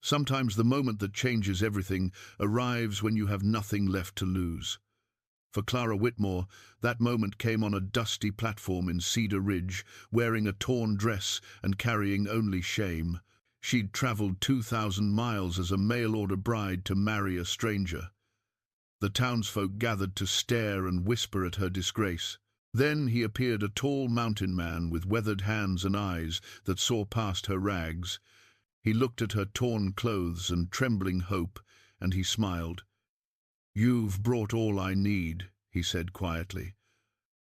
Sometimes the moment that changes everything arrives when you have nothing left to lose. For Clara Whitmore, that moment came on a dusty platform in Cedar Ridge, wearing a torn dress and carrying only shame. She'd travelled 2,000 miles as a mail-order bride to marry a stranger. The townsfolk gathered to stare and whisper at her disgrace. Then he appeared, a tall mountain man with weathered hands and eyes that saw past her rags. He looked at her torn clothes and trembling hope, and he smiled. "You've brought all I need," he said quietly.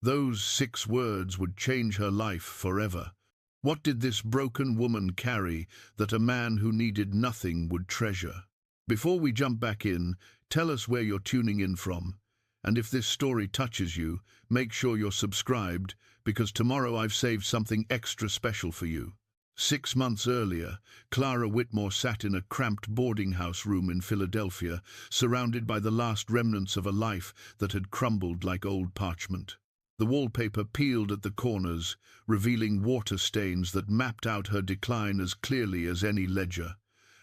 Those 6 words would change her life forever. What did this broken woman carry that a man who needed nothing would treasure? Before we jump back in, tell us where you're tuning in from. And if this story touches you, make sure you're subscribed, because tomorrow I've saved something extra special for you. 6 months earlier, Clara Whitmore sat in a cramped boarding house room in Philadelphia, surrounded by the last remnants of a life that had crumbled like old parchment. The wallpaper peeled at the corners, revealing water stains that mapped out her decline as clearly as any ledger.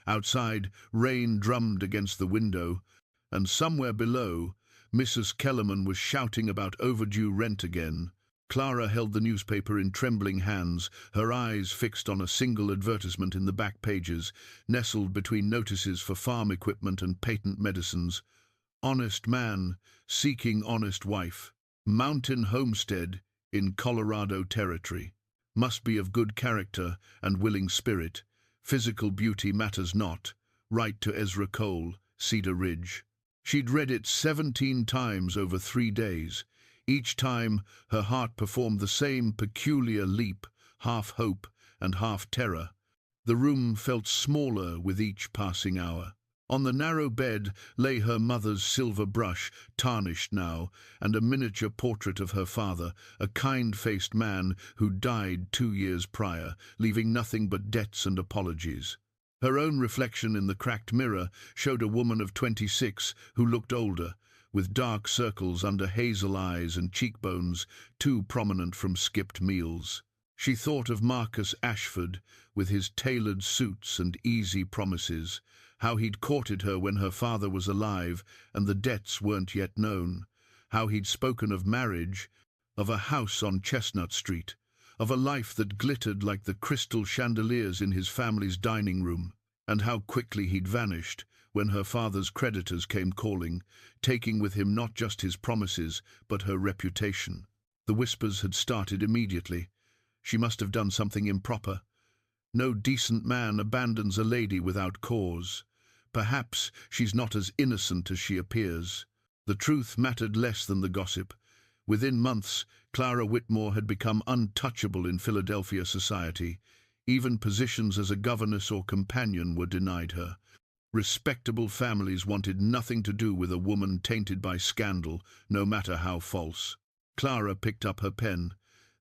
Outside, rain drummed against the window, and somewhere below, Mrs. Kellerman was shouting about overdue rent again. Clara held the newspaper in trembling hands, her eyes fixed on a single advertisement in the back pages, nestled between notices for farm equipment and patent medicines. Honest man, seeking honest wife. Mountain homestead in Colorado Territory. Must be of good character and willing spirit. Physical beauty matters not. Write to Ezra Cole, Cedar Ridge. She'd read it 17 times over 3 days. Each time, her heart performed the same peculiar leap, half hope and half terror. The room felt smaller with each passing hour. On the narrow bed lay her mother's silver brush, tarnished now, and a miniature portrait of her father, a kind-faced man who died 2 years prior, leaving nothing but debts and apologies. Her own reflection in the cracked mirror showed a woman of 26 who looked older, with dark circles under hazel eyes and cheekbones too prominent from skipped meals. She thought of Marcus Ashford, with his tailored suits and easy promises, how he'd courted her when her father was alive and the debts weren't yet known, how he'd spoken of marriage, of a house on Chestnut Street, of a life that glittered like the crystal chandeliers in his family's dining room, and how quickly he'd vanished when her father's creditors came calling, taking with him not just his promises, but her reputation. The whispers had started immediately. She must have done something improper. No decent man abandons a lady without cause. Perhaps she's not as innocent as she appears. The truth mattered less than the gossip. Within months, Clara Whitmore had become untouchable in Philadelphia society. Even positions as a governess or companion were denied her. Respectable families wanted nothing to do with a woman tainted by scandal, no matter how false. Clara picked up her pen.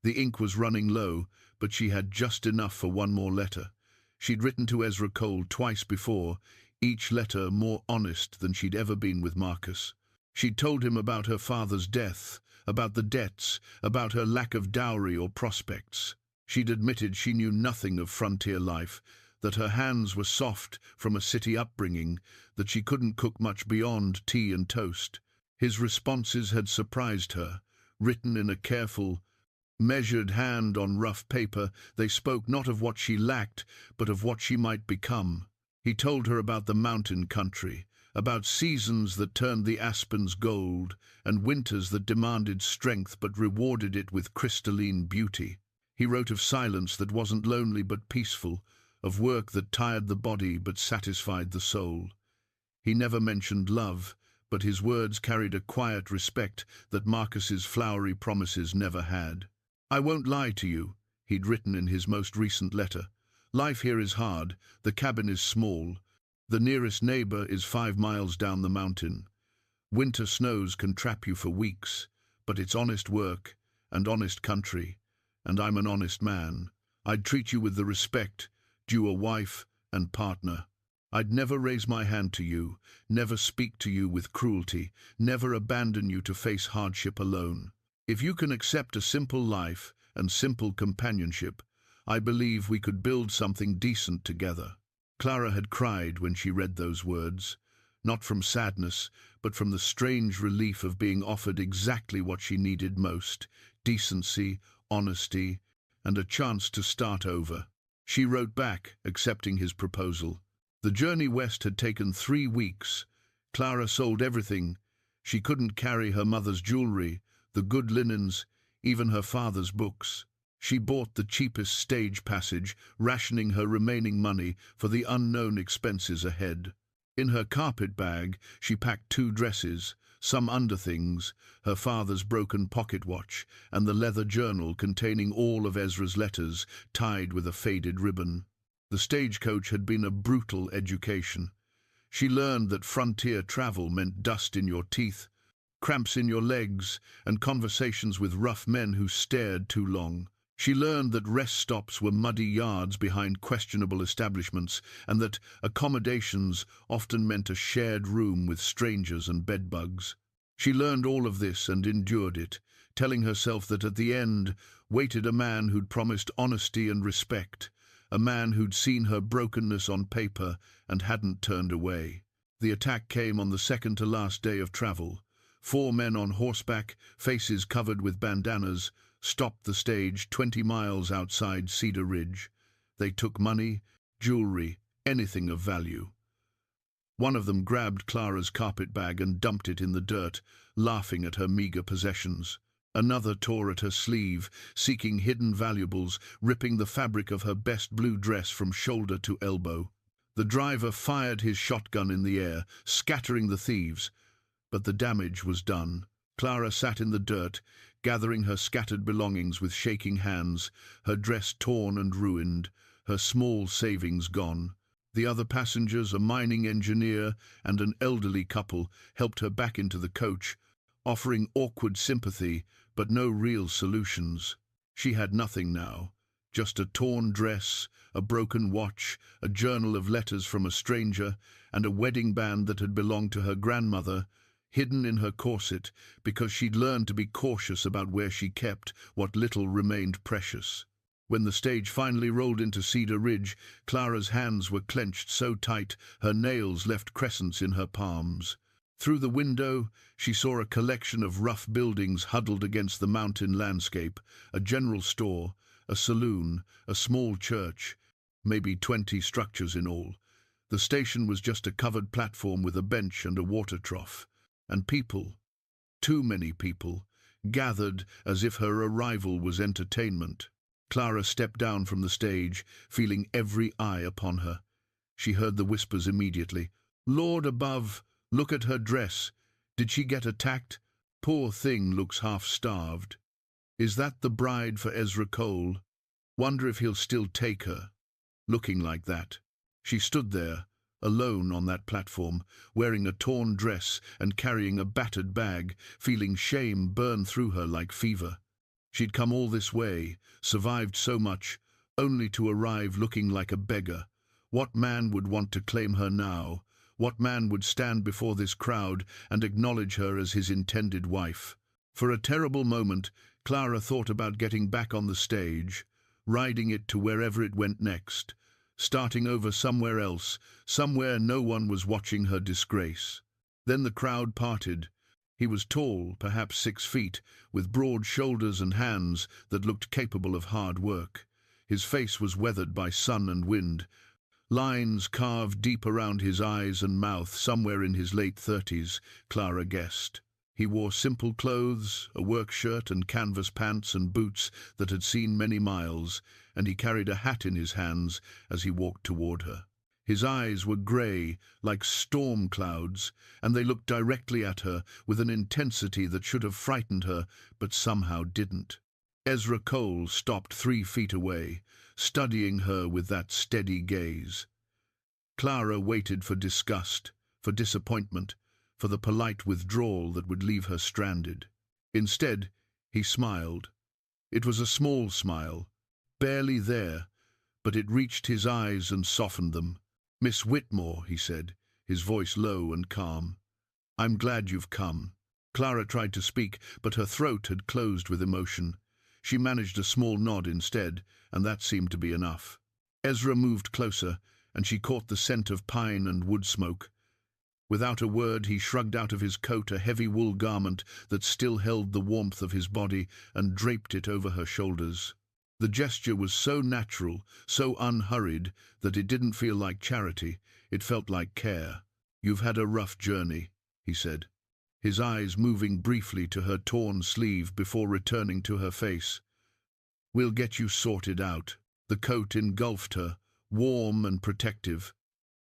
The ink was running low, but she had just enough for one more letter. She'd written to Ezra Cole twice before, each letter more honest than she'd ever been with Marcus. She'd told him about her father's death, about the debts, about her lack of dowry or prospects. She'd admitted she knew nothing of frontier life, that her hands were soft from a city upbringing, that she couldn't cook much beyond tea and toast. His responses had surprised her. Written in a careful, measured hand on rough paper, they spoke not of what she lacked, but of what she might become. He told her about the mountain country, about seasons that turned the aspens gold, and winters that demanded strength but rewarded it with crystalline beauty. He wrote of silence that wasn't lonely but peaceful, of work that tired the body but satisfied the soul. He never mentioned love, but his words carried a quiet respect that Marcus's flowery promises never had. "I won't lie to you," he'd written in his most recent letter. "Life here is hard, the cabin is small, the nearest neighbor is 5 miles down the mountain. Winter snows can trap you for weeks, but it's honest work and honest country, and I'm an honest man. I'd treat you with the respect due a wife and partner. I'd never raise my hand to you, never speak to you with cruelty, never abandon you to face hardship alone. If you can accept a simple life and simple companionship, I believe we could build something decent together." Clara had cried when she read those words, not from sadness, but from the strange relief of being offered exactly what she needed most: decency, honesty, and a chance to start over. She wrote back, accepting his proposal. The journey west had taken 3 weeks. Clara sold everything. She couldn't carry her mother's jewelry, the good linens, even her father's books. She bought the cheapest stage passage, rationing her remaining money for the unknown expenses ahead. In her carpet bag, she packed 2 dresses, some underthings, her father's broken pocket watch, and the leather journal containing all of Ezra's letters, tied with a faded ribbon. The stagecoach had been a brutal education. She learned that frontier travel meant dust in your teeth, cramps in your legs, and conversations with rough men who stared too long. She learned that rest stops were muddy yards behind questionable establishments, and that accommodations often meant a shared room with strangers and bedbugs. She learned all of this and endured it, telling herself that at the end waited a man who'd promised honesty and respect, a man who'd seen her brokenness on paper and hadn't turned away. The attack came on the second to last day of travel. 4 men on horseback, faces covered with bandanas, stopped the stage 20 miles outside Cedar Ridge. They took money, jewelry, anything of value. One of them grabbed Clara's carpet bag and dumped it in the dirt, laughing at her meager possessions. Another tore at her sleeve, seeking hidden valuables, ripping the fabric of her best blue dress from shoulder to elbow. The driver fired his shotgun in the air, scattering the thieves, but the damage was done. Clara sat in the dirt, gathering her scattered belongings with shaking hands, her dress torn and ruined, her small savings gone. The other passengers, a mining engineer and an elderly couple, helped her back into the coach, offering awkward sympathy but no real solutions. She had nothing now, just a torn dress, a broken watch, a journal of letters from a stranger, and a wedding band that had belonged to her grandmother, hidden in her corset because she'd learned to be cautious about where she kept what little remained precious. When the stage finally rolled into Cedar Ridge, Clara's hands were clenched so tight her nails left crescents in her palms. Through the window, she saw a collection of rough buildings huddled against the mountain landscape, a general store, a saloon, a small church, maybe 20 structures in all. The station was just a covered platform with a bench and a water trough. And people, too many people, gathered as if her arrival was entertainment. Clara stepped down from the stage, feeling every eye upon her. She heard the whispers immediately. "Lord above, look at her dress. Did she get attacked? Poor thing looks half-starved. Is that the bride for Ezra Cole? Wonder if he'll still take her." Looking like that. She stood there, alone on that platform, wearing a torn dress and carrying a battered bag, feeling shame burn through her like fever. She'd come all this way, survived so much, only to arrive looking like a beggar. What man would want to claim her now? What man would stand before this crowd and acknowledge her as his intended wife? For a terrible moment, Clara thought about getting back on the stage, riding it to wherever it went next, starting over somewhere else, somewhere no one was watching her disgrace. Then the crowd parted. He was tall, perhaps 6 feet, with broad shoulders and hands that looked capable of hard work. His face was weathered by sun and wind, lines carved deep around his eyes and mouth, somewhere in his late 30s, Clara guessed. He wore simple clothes, a work shirt and canvas pants and boots that had seen many miles, and he carried a hat in his hands as he walked toward her. His eyes were grey, like storm clouds, and they looked directly at her with an intensity that should have frightened her, but somehow didn't. Ezra Cole stopped 3 feet away, studying her with that steady gaze. Clara waited for disgust, for disappointment, for the polite withdrawal that would leave her stranded. Instead, he smiled. It was a small smile, barely there, but it reached his eyes and softened them. "Miss Whitmore," he said, his voice low and calm. "I'm glad you've come." Clara tried to speak, but her throat had closed with emotion. She managed a small nod instead, and that seemed to be enough. Ezra moved closer, and she caught the scent of pine and wood smoke. Without a word, he shrugged out of his coat a heavy wool garment that still held the warmth of his body and draped it over her shoulders. The gesture was so natural, so unhurried, that it didn't feel like charity, it felt like care. "You've had a rough journey," he said, his eyes moving briefly to her torn sleeve before returning to her face. "We'll get you sorted out." The coat engulfed her, warm and protective.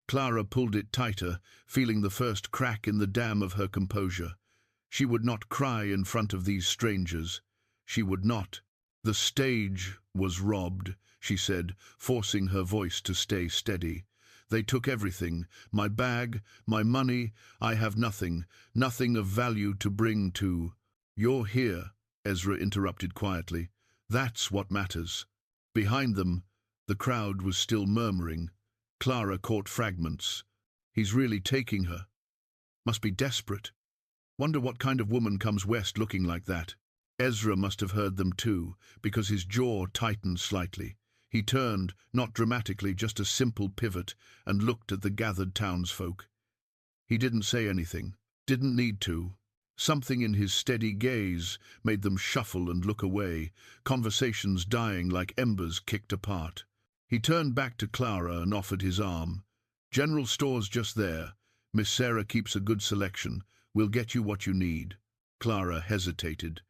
Clara pulled it tighter, feeling the first crack in the dam of her composure. She would not cry in front of these strangers. She would not. "The stage was robbed," she said, forcing her voice to stay steady. "They took everything, my bag, my money. I have nothing, nothing of value to bring to—" "You're here," Ezra interrupted quietly. "That's what matters." Behind them, the crowd was still murmuring. Clara caught fragments. "He's really taking her. Must be desperate. Wonder what kind of woman comes west looking like that." Ezra must have heard them too, because his jaw tightened slightly. He turned, not dramatically, just a simple pivot, and looked at the gathered townsfolk. He didn't say anything, didn't need to. Something in his steady gaze made them shuffle and look away, conversations dying like embers kicked apart. He turned back to Clara and offered his arm. "General store's just there. Miss Sarah keeps a good selection. We'll get you what you need." Clara hesitated.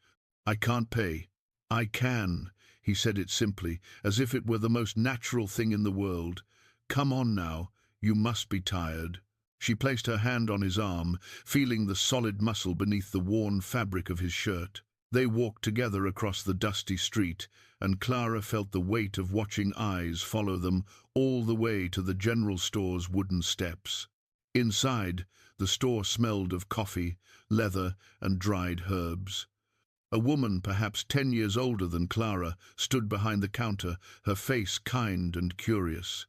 "I can't pay." "I can." He said it simply, as if it were the most natural thing in the world. "Come on now. You must be tired." She placed her hand on his arm, feeling the solid muscle beneath the worn fabric of his shirt. They walked together across the dusty street, and Clara felt the weight of watching eyes follow them all the way to the general store's wooden steps. Inside, the store smelled of coffee, leather, and dried herbs. A woman, perhaps 10 years older than Clara, stood behind the counter, her face kind and curious.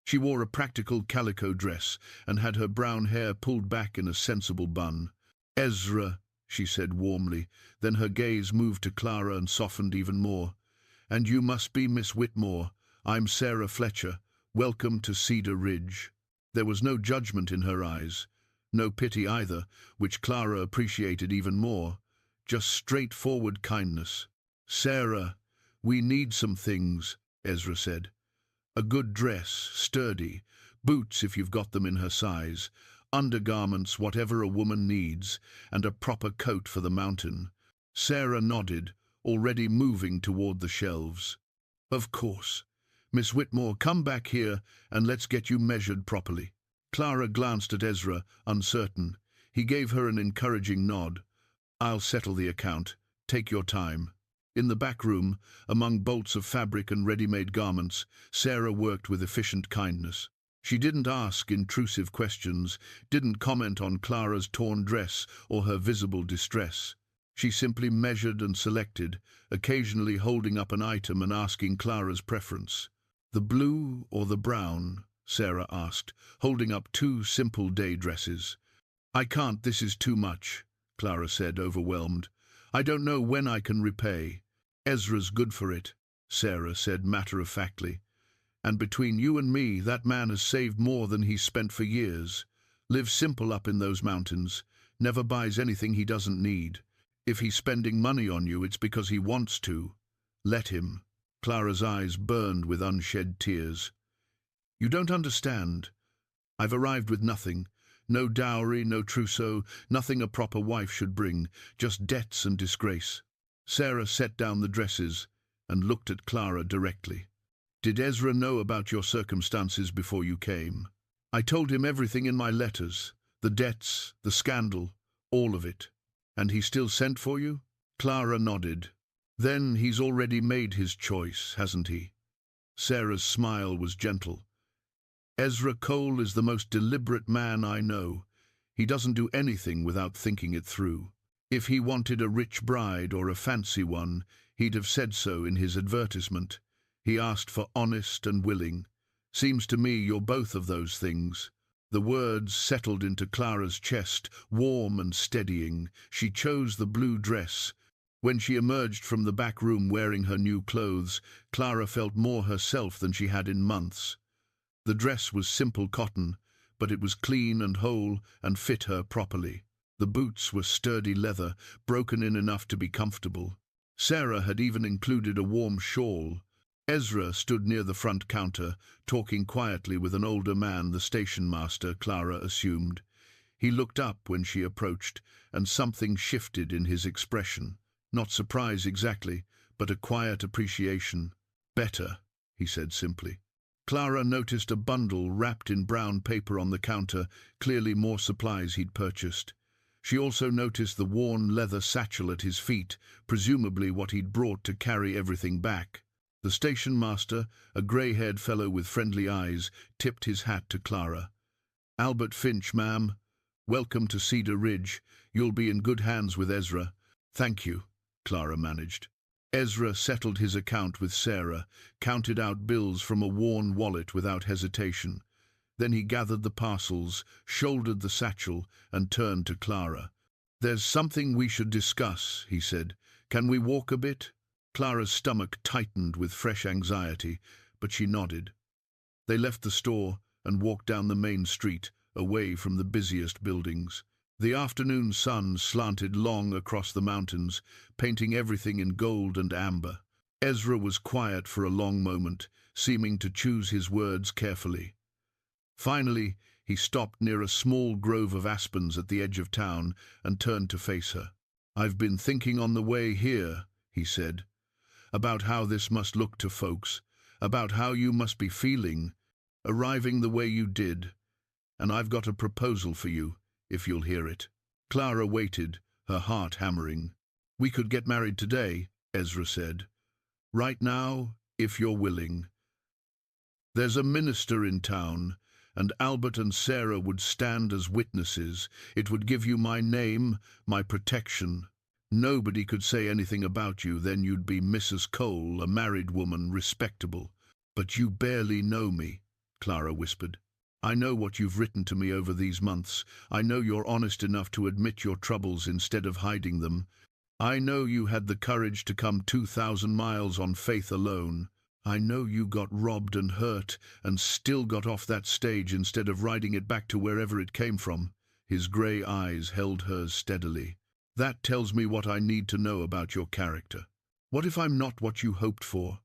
She wore a practical calico dress and had her brown hair pulled back in a sensible bun. "Ezra," she said warmly, then her gaze moved to Clara and softened even more. "And you must be Miss Whitmore. I'm Sarah Fletcher. Welcome to Cedar Ridge." There was no judgment in her eyes, no pity either, which Clara appreciated even more. Just straightforward kindness. "Sarah, we need some things," Ezra said. "A good dress, sturdy, boots if you've got them in her size, undergarments, whatever a woman needs, and a proper coat for the mountain." Sarah nodded, already moving toward the shelves. "Of course. Miss Whitmore, come back here and let's get you measured properly." Clara glanced at Ezra, uncertain. He gave her an encouraging nod. "I'll settle the account. Take your time." In the back room, among bolts of fabric and ready-made garments, Sarah worked with efficient kindness. She didn't ask intrusive questions, didn't comment on Clara's torn dress or her visible distress. She simply measured and selected, occasionally holding up an item and asking Clara's preference. "The blue or the brown?" Sarah asked, holding up 2 simple day dresses. "I can't, this is too much," Clara said, overwhelmed. "I don't know when I can repay." "Ezra's good for it," Sarah said matter-of-factly. "And between you and me, that man has saved more than he's spent for years. Lives simple up in those mountains, never buys anything he doesn't need. If he's spending money on you, it's because he wants to. Let him." Clara's eyes burned with unshed tears. "You don't understand. I've arrived with nothing. No dowry, no trousseau, nothing a proper wife should bring, just debts and disgrace." Sarah set down the dresses and looked at Clara directly. "Did Ezra know about your circumstances before you came?" "I told him everything in my letters, the debts, the scandal, all of it." "And he still sent for you?" Clara nodded. "Then he's already made his choice, hasn't he?" Sarah's smile was gentle. "Ezra Cole is the most deliberate man I know. He doesn't do anything without thinking it through. If he wanted a rich bride or a fancy one, he'd have said so in his advertisement. He asked for honest and willing. Seems to me you're both of those things." The words settled into Clara's chest, warm and steadying. She chose the blue dress. When she emerged from the back room wearing her new clothes, Clara felt more herself than she had in months. The dress was simple cotton, but it was clean and whole and fit her properly. The boots were sturdy leather, broken in enough to be comfortable. Sarah had even included a warm shawl. Ezra stood near the front counter, talking quietly with an older man, the station master, Clara assumed. He looked up when she approached, and something shifted in his expression. Not surprise exactly, but a quiet appreciation. "Better," he said simply. Clara noticed a bundle wrapped in brown paper on the counter, clearly more supplies he'd purchased. She also noticed the worn leather satchel at his feet, presumably what he'd brought to carry everything back. The station master, a grey-haired fellow with friendly eyes, tipped his hat to Clara. "Albert Finch, ma'am. Welcome to Cedar Ridge. You'll be in good hands with Ezra." "Thank you," Clara managed. Ezra settled his account with Sarah, counted out bills from a worn wallet without hesitation. Then he gathered the parcels, shouldered the satchel, and turned to Clara. "There's something we should discuss," he said. "Can we walk a bit?" Clara's stomach tightened with fresh anxiety, but she nodded. They left the store and walked down the main street, away from the busiest buildings. The afternoon sun slanted long across the mountains, painting everything in gold and amber. Ezra was quiet for a long moment, seeming to choose his words carefully. Finally, he stopped near a small grove of aspens at the edge of town and turned to face her. "I've been thinking on the way here," he said, "about how this must look to folks, about how you must be feeling, arriving the way you did, and I've got a proposal for you, if you'll hear it." Clara waited, her heart hammering. "We could get married today," Ezra said. "Right now, if you're willing. There's a minister in town, and Albert and Sarah would stand as witnesses. It would give you my name, my protection. Nobody could say anything about you, then you'd be Mrs. Cole, a married woman, respectable. But you barely know me," Clara whispered. "I know what you've written to me over these months. I know you're honest enough to admit your troubles instead of hiding them. I know you had the courage to come 2,000 miles on faith alone. I know you got robbed and hurt and still got off that stage instead of riding it back to wherever it came from." His grey eyes held hers steadily. "That tells me what I need to know about your character. What if I'm not what you hoped for?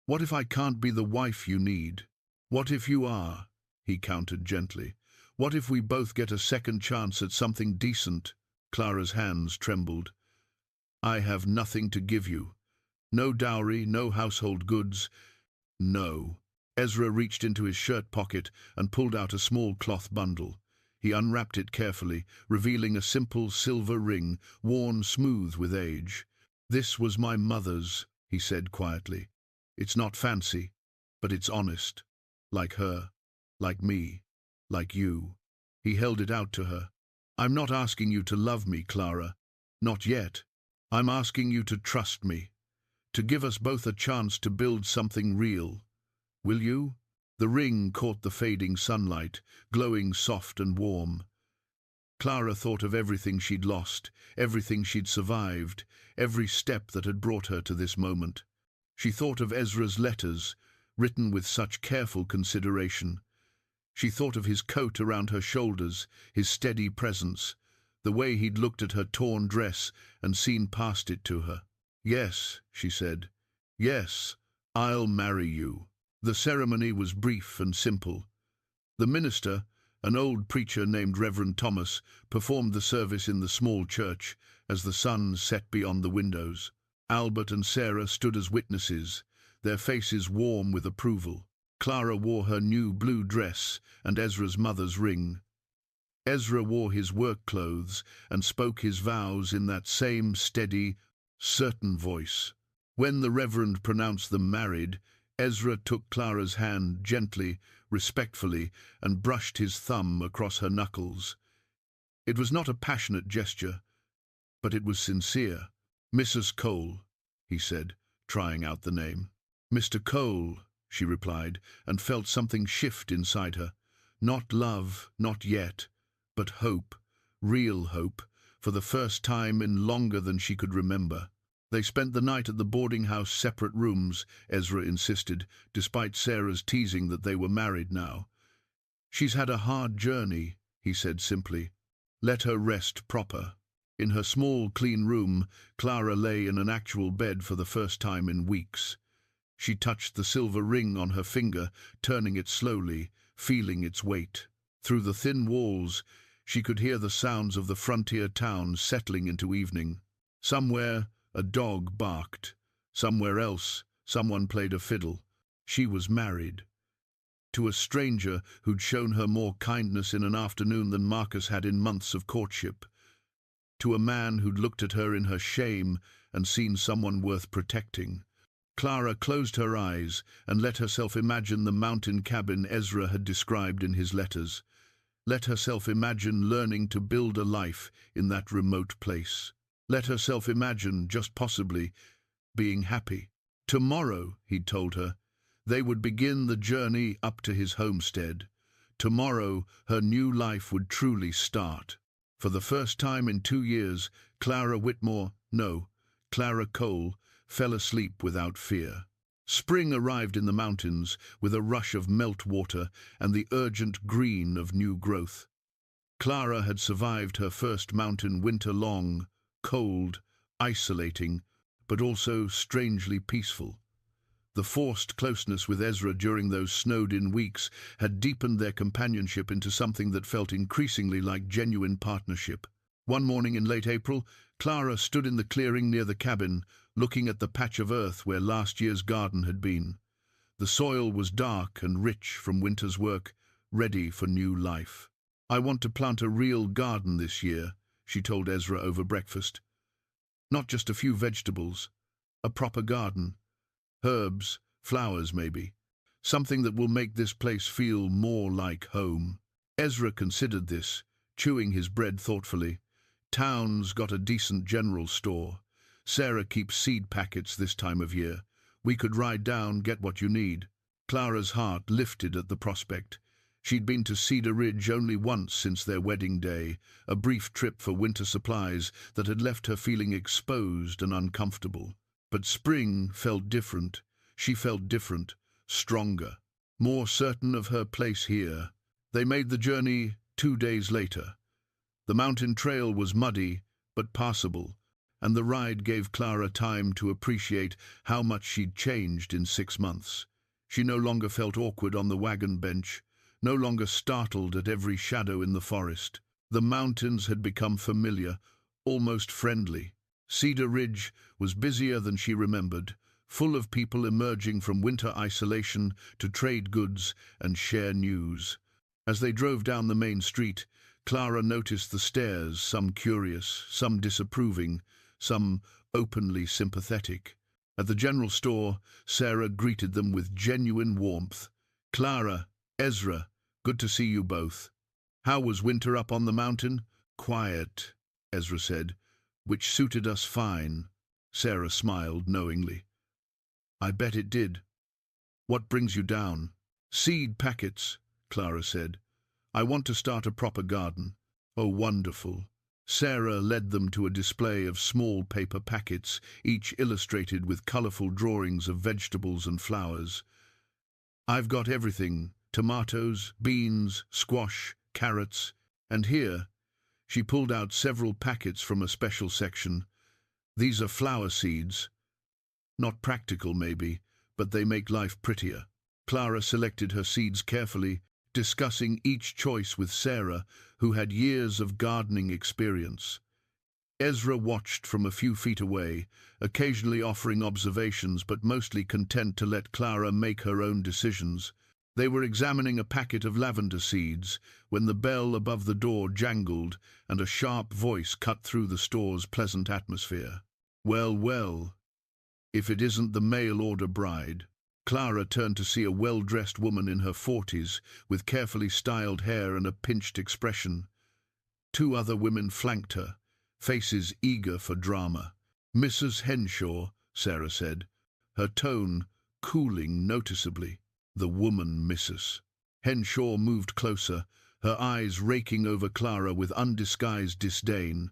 What if I can't be the wife you need? What if you are?" He countered gently. "What if we both get a second chance at something decent?" Clara's hands trembled. "I have nothing to give you. No dowry, no household goods. No." Ezra reached into his shirt pocket and pulled out a small cloth bundle. He unwrapped it carefully, revealing a simple silver ring, worn smooth with age. "This was my mother's," he said quietly. "It's not fancy, but it's honest. Like her, like me, like you." He held it out to her. "I'm not asking you to love me, Clara. Not yet. I'm asking you to trust me, to give us both a chance to build something real. Will you?" The ring caught the fading sunlight, glowing soft and warm. Clara thought of everything she'd lost, everything she'd survived, every step that had brought her to this moment. She thought of Ezra's letters, written with such careful consideration. She thought of his coat around her shoulders, his steady presence, the way he'd looked at her torn dress and seen past it to her. "Yes," she said. "Yes, I'll marry you." The ceremony was brief and simple. The minister, an old preacher named Reverend Thomas, performed the service in the small church as the sun set beyond the windows. Albert and Sarah stood as witnesses, their faces warm with approval. Clara wore her new blue dress and Ezra's mother's ring. Ezra wore his work clothes and spoke his vows in that same steady, certain voice. When the Reverend pronounced them married, Ezra took Clara's hand gently, respectfully, and brushed his thumb across her knuckles. It was not a passionate gesture, but it was sincere. "Mrs. Cole," he said, trying out the name. "Mr. Cole," she replied, and felt something shift inside her. Not love, not yet, but hope, real hope, for the first time in longer than she could remember. They spent the night at the boarding house, separate rooms, Ezra insisted, despite Sarah's teasing that they were married now. She's had a hard journey, he said simply. Let her rest proper. In her small, clean room, Clara lay in an actual bed for the first time in weeks. She touched the silver ring on her finger, turning it slowly, feeling its weight. Through the thin walls, she could hear the sounds of the frontier town settling into evening. Somewhere, a dog barked. Somewhere else, someone played a fiddle. She was married. To a stranger who'd shown her more kindness in an afternoon than Marcus had in months of courtship. To a man who'd looked at her in her shame and seen someone worth protecting. Clara closed her eyes and let herself imagine the mountain cabin Ezra had described in his letters. Let herself imagine learning to build a life in that remote place. Let herself imagine, just possibly, being happy. Tomorrow, he'd told her, they would begin the journey up to his homestead. Tomorrow, her new life would truly start. For the first time in 2 years, Clara Cole, fell asleep without fear. Spring arrived in the mountains with a rush of meltwater and the urgent green of new growth. Clara had survived her first mountain winter long, cold, isolating, but also strangely peaceful. The forced closeness with Ezra during those snowed-in weeks had deepened their companionship into something that felt increasingly like genuine partnership. One morning in late April, Clara stood in the clearing near the cabin, looking at the patch of earth where last year's garden had been. The soil was dark and rich from winter's work, ready for new life. "I want to plant a real garden this year," she told Ezra over breakfast. "Not just a few vegetables. A proper garden. Herbs, flowers maybe. Something that will make this place feel more like home." Ezra considered this, chewing his bread thoughtfully. "Town's got a decent general store. Sarah keeps seed packets this time of year. We could ride down, get what you need." Clara's heart lifted at the prospect. She'd been to Cedar Ridge only once since their wedding day, a brief trip for winter supplies that had left her feeling exposed and uncomfortable. But spring felt different. She felt different, stronger, more certain of her place here. They made the journey 2 days later. The mountain trail was muddy, but passable, and the ride gave Clara time to appreciate how much she'd changed in 6 months. She no longer felt awkward on the wagon bench, no longer startled at every shadow in the forest. The mountains had become familiar, almost friendly. Cedar Ridge was busier than she remembered, full of people emerging from winter isolation to trade goods and share news. As they drove down the main street, Clara noticed the stares, some curious, some disapproving, some openly sympathetic. At the general store, Sarah greeted them with genuine warmth. "Clara, Ezra, good to see you both. How was winter up on the mountain?" "Quiet," Ezra said, "which suited us fine." Sarah smiled knowingly. "I bet it did. What brings you down?" "Seed packets," Clara said. "I want to start a proper garden." "Oh, wonderful." Sarah led them to a display of small paper packets, each illustrated with colorful drawings of vegetables and flowers. "I've got everything: tomatoes, beans, squash, carrots, and here," she pulled out several packets from a special section. "These are flower seeds. Not practical, maybe, but they make life prettier." Clara selected her seeds carefully, discussing each choice with Sarah, who had years of gardening experience. Ezra watched from a few feet away, occasionally offering observations but mostly content to let Clara make her own decisions. They were examining a packet of lavender seeds when the bell above the door jangled and a sharp voice cut through the store's pleasant atmosphere. "Well, well, if it isn't the mail-order bride." Clara turned to see a well-dressed woman in her 40s, with carefully styled hair and a pinched expression. 2 other women flanked her, faces eager for drama. "Mrs. Henshaw," Sarah said, her tone cooling noticeably. "The woman, Mrs." Henshaw moved closer, her eyes raking over Clara with undisguised disdain.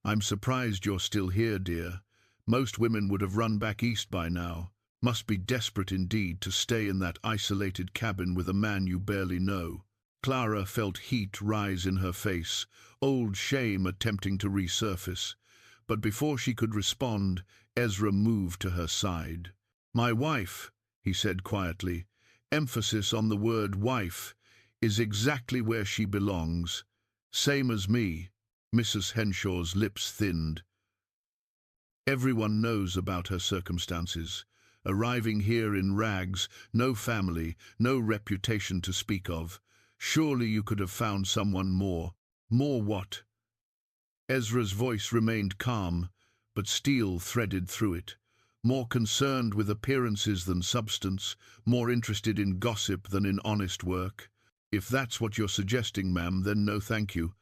"I'm surprised you're still here, dear, Most women would have run back east by now. Must be desperate indeed to stay in that isolated cabin with a man you barely know. Clara felt heat rise in her face, old shame attempting to resurface. But before she could respond, Ezra moved to her side. "My wife," he said quietly, emphasis on the word wife, "is exactly where she belongs. Same as me." Mrs. Henshaw's lips thinned. "Everyone knows about her circumstances. Arriving here in rags, no family, no reputation to speak of. Surely you could have found someone more." "More what?" Ezra's voice remained calm, but steel threaded through it. "More concerned with appearances than substance, more interested in gossip than in honest work. If that's what you're suggesting, ma'am, then no thank you.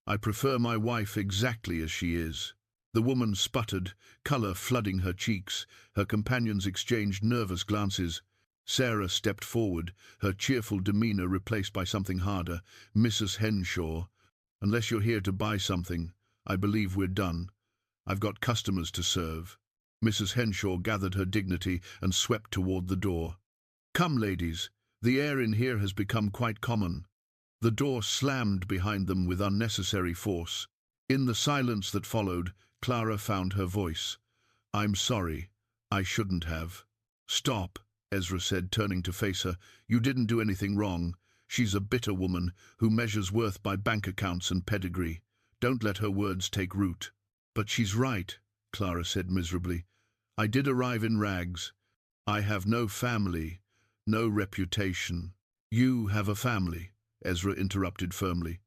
I prefer my wife exactly as she is." The woman sputtered, colour flooding her cheeks. Her companions exchanged nervous glances. Sarah stepped forward, her cheerful demeanour replaced by something harder. "Mrs. Henshaw, unless you're here to buy something, I believe we're done. I've got customers to serve." Mrs. Henshaw gathered her dignity and swept toward the door. "Come, ladies, the air in here has become quite common." The door slammed behind them with unnecessary force. In the silence that followed, Clara found her voice. "I'm sorry. I shouldn't have." "Stop," Ezra said, turning to face her. "You didn't do anything wrong. She's a bitter woman who measures worth by bank accounts and pedigree. Don't let her words take root." "But she's right," Clara said miserably. "I did arrive in rags. I have no family, no reputation." "You have a family," Ezra interrupted firmly.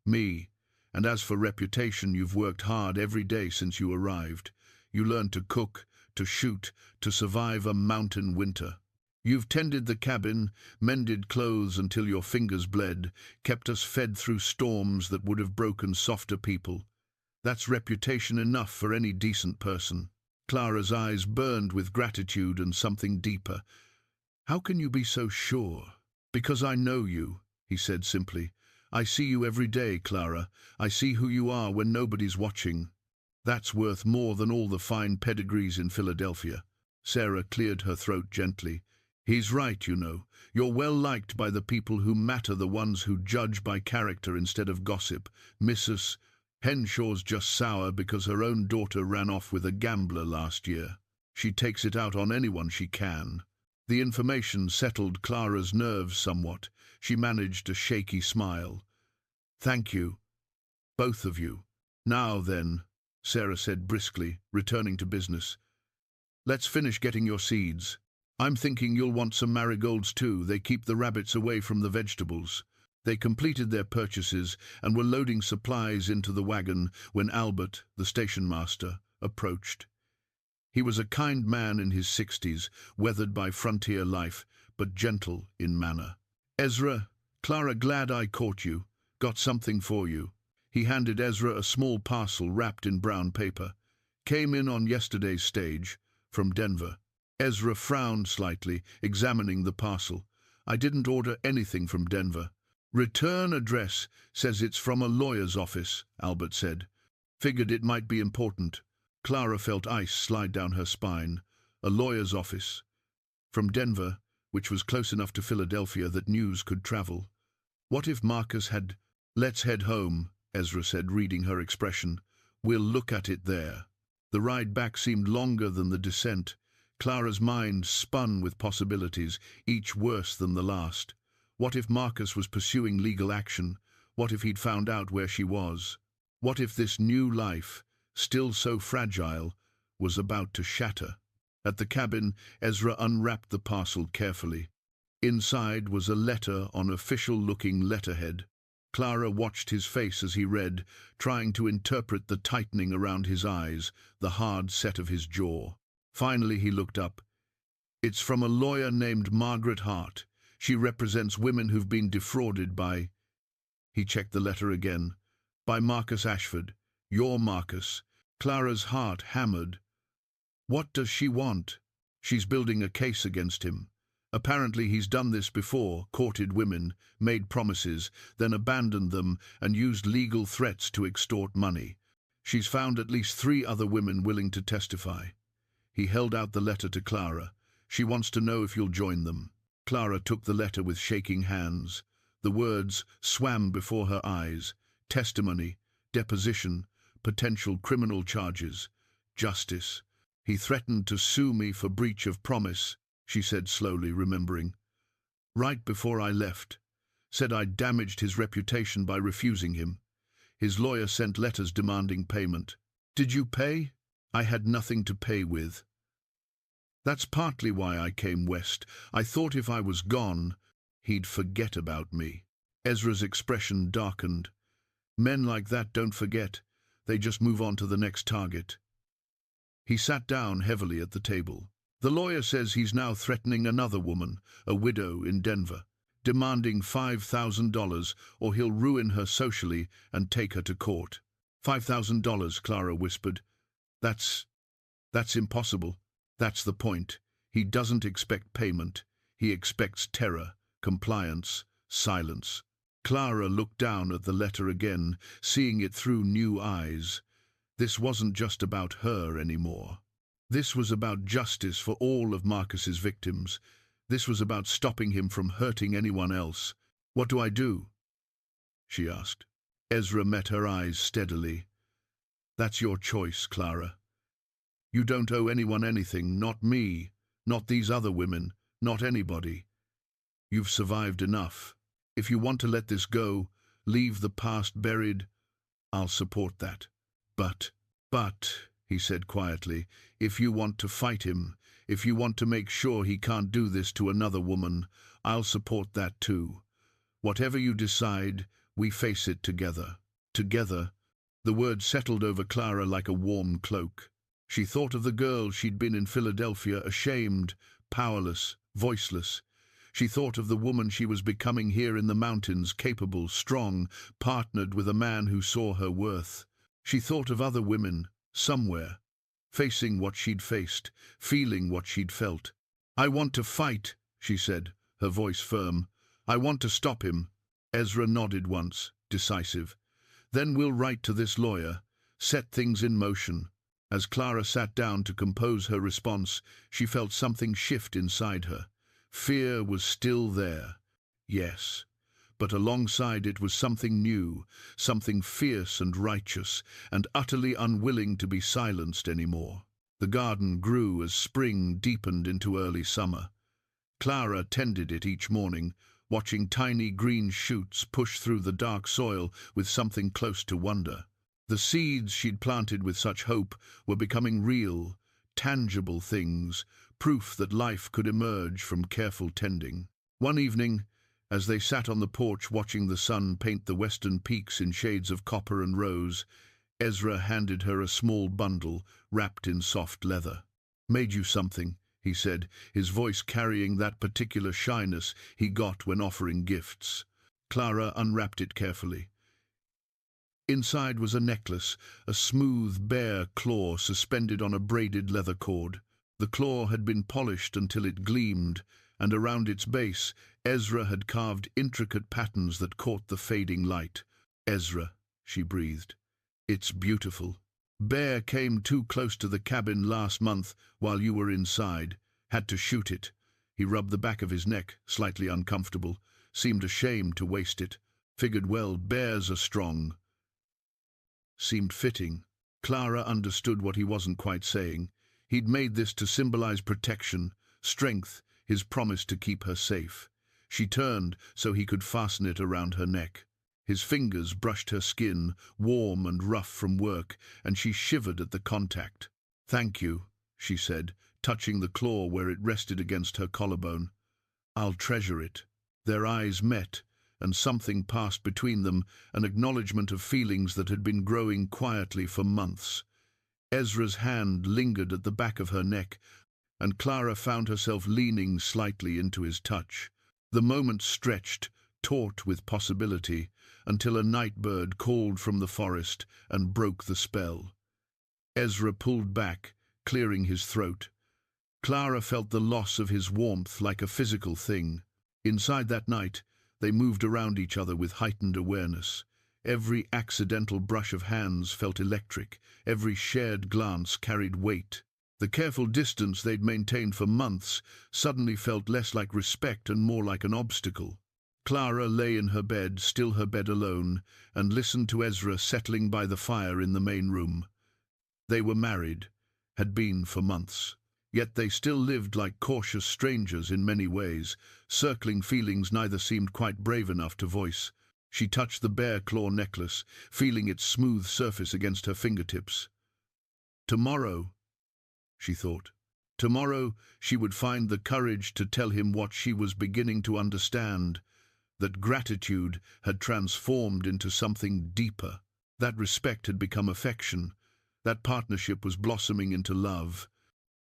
"Me. And as for reputation, you've worked hard every day since you arrived. You learned to cook, to shoot, to survive a mountain winter. You've tended the cabin, mended clothes until your fingers bled, kept us fed through storms that would have broken softer people. That's reputation enough for any decent person." Clara's eyes burned with gratitude and something deeper. "How can you be so sure?" "Because I know you," he said simply. "I see you every day, Clara. I see who you are when nobody's watching. That's worth more than all the fine pedigrees in Philadelphia." Sarah cleared her throat gently. "He's right, you know. You're well liked by the people who matter, the ones who judge by character instead of gossip. Mrs. Henshaw's just sour because her own daughter ran off with a gambler last year. She takes it out on anyone she can." The information settled Clara's nerves somewhat. She managed a shaky smile. "Thank you, both of you. Now then," Sarah said briskly, returning to business. "Let's finish getting your seeds. I'm thinking you'll want some marigolds too. They keep the rabbits away from the vegetables." They completed their purchases and were loading supplies into the wagon when Albert, the station master, approached. He was a kind man in his 60s, weathered by frontier life, but gentle in manner. "Ezra, Clara, glad I caught you. Got something for you." He handed Ezra a small parcel wrapped in brown paper. "Came in on yesterday's stage, from Denver." Ezra frowned slightly, examining the parcel. "I didn't order anything from Denver." "Return address says it's from a lawyer's office," Albert said. "Figured it might be important." Clara felt ice slide down her spine. A lawyer's office. From Denver, which was close enough to Philadelphia that news could travel. What if Marcus had... "Let's head home," Ezra said, reading her expression. "We'll look at it there." The ride back seemed longer than the descent. Clara's mind spun with possibilities, each worse than the last. What if Marcus was pursuing legal action? What if he'd found out where she was? What if this new life, still so fragile, was about to shatter? At the cabin, Ezra unwrapped the parcel carefully. Inside was a letter on official-looking letterhead. Clara watched his face as he read, trying to interpret the tightening around his eyes, the hard set of his jaw. Finally he looked up. "It's from a lawyer named Margaret Hart. She represents women who've been defrauded by..." He checked the letter again. "By Marcus Ashford. Your Marcus." Clara's heart hammered. What does she want? She's building a case against him. Apparently he's done this before, courted women, made promises, then abandoned them and used legal threats to extort money. She's found at least 3 other women willing to testify. He held out the letter to Clara. She wants to know if you'll join them. Clara took the letter with shaking hands. The words swam before her eyes. Testimony, deposition, potential criminal charges, justice. He threatened to sue me for breach of promise, she said slowly, remembering. Right before I left. Said I'd damaged his reputation by refusing him. His lawyer sent letters demanding payment. Did you pay? I had nothing to pay with. That's partly why I came west. I thought if I was gone, he'd forget about me. Ezra's expression darkened. Men like that don't forget. They just move on to the next target. He sat down heavily at the table. The lawyer says he's now threatening another woman, a widow in Denver, demanding $5,000 or he'll ruin her socially and take her to court. $5,000, Clara whispered. That's impossible. That's the point. He doesn't expect payment. He expects terror, compliance, silence. Clara looked down at the letter again, seeing it through new eyes. This wasn't just about her anymore. This was about justice for all of Marcus's victims. This was about stopping him from hurting anyone else. What do I do? She asked. Ezra met her eyes steadily. That's your choice, Clara. You don't owe anyone anything, not me, not these other women, not anybody. You've survived enough. If you want to let this go, leave the past buried, I'll support that. But, he said quietly, if you want to fight him, if you want to make sure he can't do this to another woman, I'll support that too. Whatever you decide, we face it together. Together. The word settled over Clara like a warm cloak. She thought of the girl she'd been in Philadelphia, ashamed, powerless, voiceless. She thought of the woman she was becoming here in the mountains, capable, strong, partnered with a man who saw her worth. She thought of other women, somewhere, facing what she'd faced, feeling what she'd felt. I want to fight, she said, her voice firm. I want to stop him. Ezra nodded once, decisive. Then we'll write to this lawyer, set things in motion. As Clara sat down to compose her response, she felt something shift inside her. Fear was still there, yes, but alongside it was something new, something fierce and righteous, and utterly unwilling to be silenced anymore. The garden grew as spring deepened into early summer. Clara tended it each morning, watching tiny green shoots push through the dark soil with something close to wonder. The seeds she'd planted with such hope were becoming real, tangible things, proof that life could emerge from careful tending. One evening, as they sat on the porch watching the sun paint the western peaks in shades of copper and rose, Ezra handed her a small bundle wrapped in soft leather. Made you something, he said, his voice carrying that particular shyness he got when offering gifts. Clara unwrapped it carefully. Inside was a necklace, a smooth, bare claw suspended on a braided leather cord. The claw had been polished until it gleamed, and around its base, Ezra had carved intricate patterns that caught the fading light. Ezra, she breathed. It's beautiful. Bear came too close to the cabin last month while you were inside. Had to shoot it. He rubbed the back of his neck, slightly uncomfortable. Seemed ashamed to waste it. Figured, well, bears are strong. Seemed fitting. Clara understood what he wasn't quite saying. He'd made this to symbolize protection, strength, his promise to keep her safe. She turned so he could fasten it around her neck. His fingers brushed her skin, warm and rough from work, and she shivered at the contact. Thank you, she said, touching the claw where it rested against her collarbone. I'll treasure it. Their eyes met, and something passed between them, an acknowledgement of feelings that had been growing quietly for months. Ezra's hand lingered at the back of her neck, and Clara found herself leaning slightly into his touch. The moment stretched, taut with possibility, until a night bird called from the forest and broke the spell. Ezra pulled back, clearing his throat. Clara felt the loss of his warmth like a physical thing. Inside that night, they moved around each other with heightened awareness. Every accidental brush of hands felt electric, every shared glance carried weight. The careful distance they'd maintained for months suddenly felt less like respect and more like an obstacle. Clara lay in her bed, still her bed alone, and listened to Ezra settling by the fire in the main room. They were married, had been for months. Yet they still lived like cautious strangers in many ways, circling feelings neither seemed quite brave enough to voice. She touched the bare claw necklace, feeling its smooth surface against her fingertips. Tomorrow, she thought. Tomorrow she would find the courage to tell him what she was beginning to understand, that gratitude had transformed into something deeper, that respect had become affection, that partnership was blossoming into love.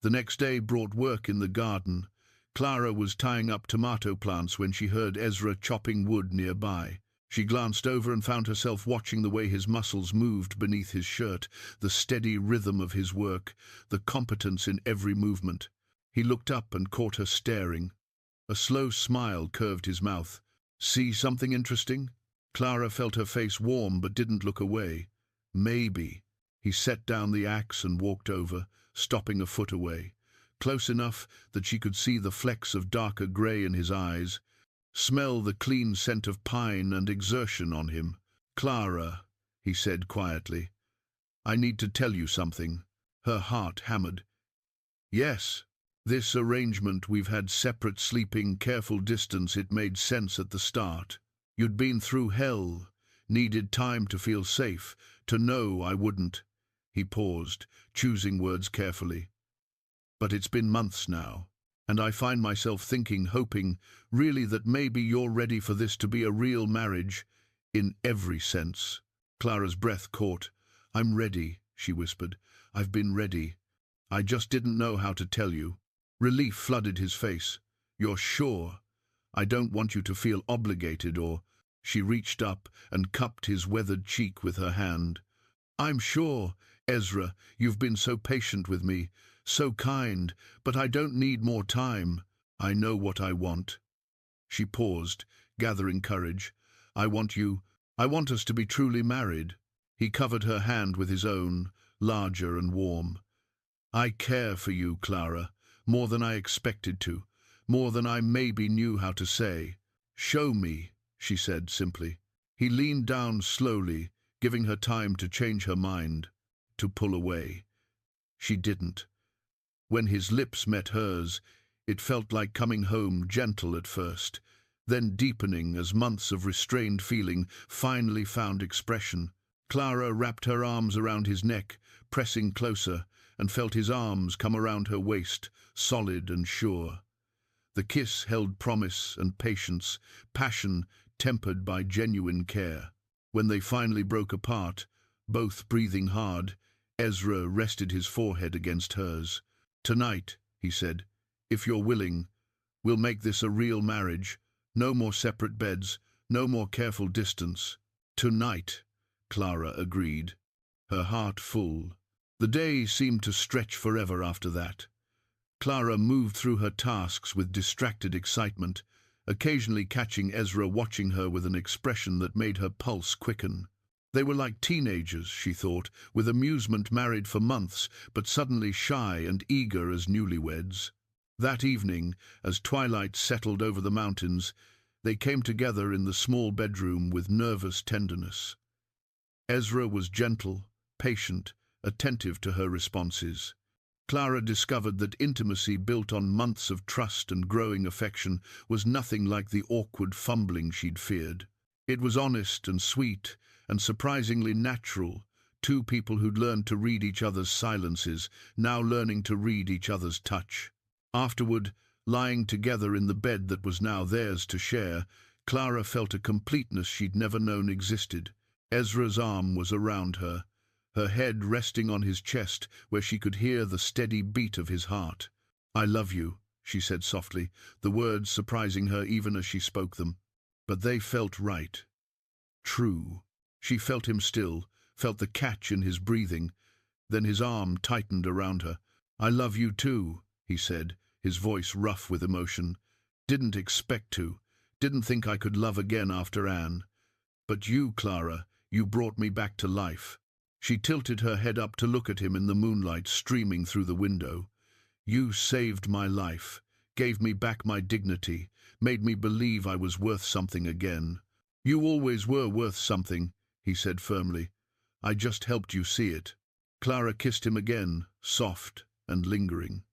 The next day brought work in the garden. Clara was tying up tomato plants when she heard Ezra chopping wood nearby. She glanced over and found herself watching the way his muscles moved beneath his shirt, the steady rhythm of his work, the competence in every movement. He looked up and caught her staring. A slow smile curved his mouth. "See something interesting?" Clara felt her face warm but didn't look away. "Maybe." He set down the axe and walked over, stopping a foot away, close enough that she could see the flecks of darker grey in his eyes, smell the clean scent of pine and exertion on him. "Clara," he said quietly, "I need to tell you something." Her heart hammered. "Yes. This arrangement, we've had separate sleeping, careful distance, it made sense at the start. You'd been through hell, needed time to feel safe, to know I wouldn't." He paused, choosing words carefully. "But it's been months now, and I find myself thinking, hoping, really, that maybe you're ready for this to be a real marriage, in every sense." Clara's breath caught. "I'm ready," she whispered. "I've been ready. I just didn't know how to tell you." Relief flooded his face. "You're sure? I don't want you to feel obligated or—" She reached up and cupped his weathered cheek with her hand. "I'm sure, Ezra, you've been so patient with me, so kind, but I don't need more time. I know what I want." She paused, gathering courage. I want us to be truly married." He covered her hand with his own, larger and warm. "I care for you, Clara, more than I expected to, more than I maybe knew how to say." "Show me," she said simply. He leaned down slowly, giving her time to change her mind, to pull away. She didn't. When his lips met hers, it felt like coming home, gentle at first, then deepening as months of restrained feeling finally found expression. Clara wrapped her arms around his neck, pressing closer, and felt his arms come around her waist, solid and sure. The kiss held promise and patience, passion tempered by genuine care. When they finally broke apart, both breathing hard, Ezra rested his forehead against hers. "Tonight," he said, "if you're willing, we'll make this a real marriage. No more separate beds, no more careful distance." "Tonight," Clara agreed, her heart full. The day seemed to stretch forever after that. Clara moved through her tasks with distracted excitement, occasionally catching Ezra watching her with an expression that made her pulse quicken. They were like teenagers, she thought, with amusement married for months, but suddenly shy and eager as newlyweds. That evening, as twilight settled over the mountains, they came together in the small bedroom with nervous tenderness. Ezra was gentle, patient, attentive to her responses. Clara discovered that intimacy built on months of trust and growing affection was nothing like the awkward fumbling she'd feared. It was honest and sweet and surprisingly natural, two people who'd learned to read each other's silences, now learning to read each other's touch. Afterward, lying together in the bed that was now theirs to share, Clara felt a completeness she'd never known existed. Ezra's arm was around her, her head resting on his chest where she could hear the steady beat of his heart. "I love you," she said softly, the words surprising her even as she spoke them. But they felt right. True. She felt him still, felt the catch in his breathing. Then his arm tightened around her. "I love you too," he said, his voice rough with emotion. "Didn't expect to. Didn't think I could love again after Anne. But you, Clara, You brought me back to life." She tilted her head up to look at him in the moonlight streaming through the window. "You saved my life, gave me back my dignity, made me believe I was worth something again." "You always were worth something," he said firmly. "I just helped you see it." Clara kissed him again, soft and lingering.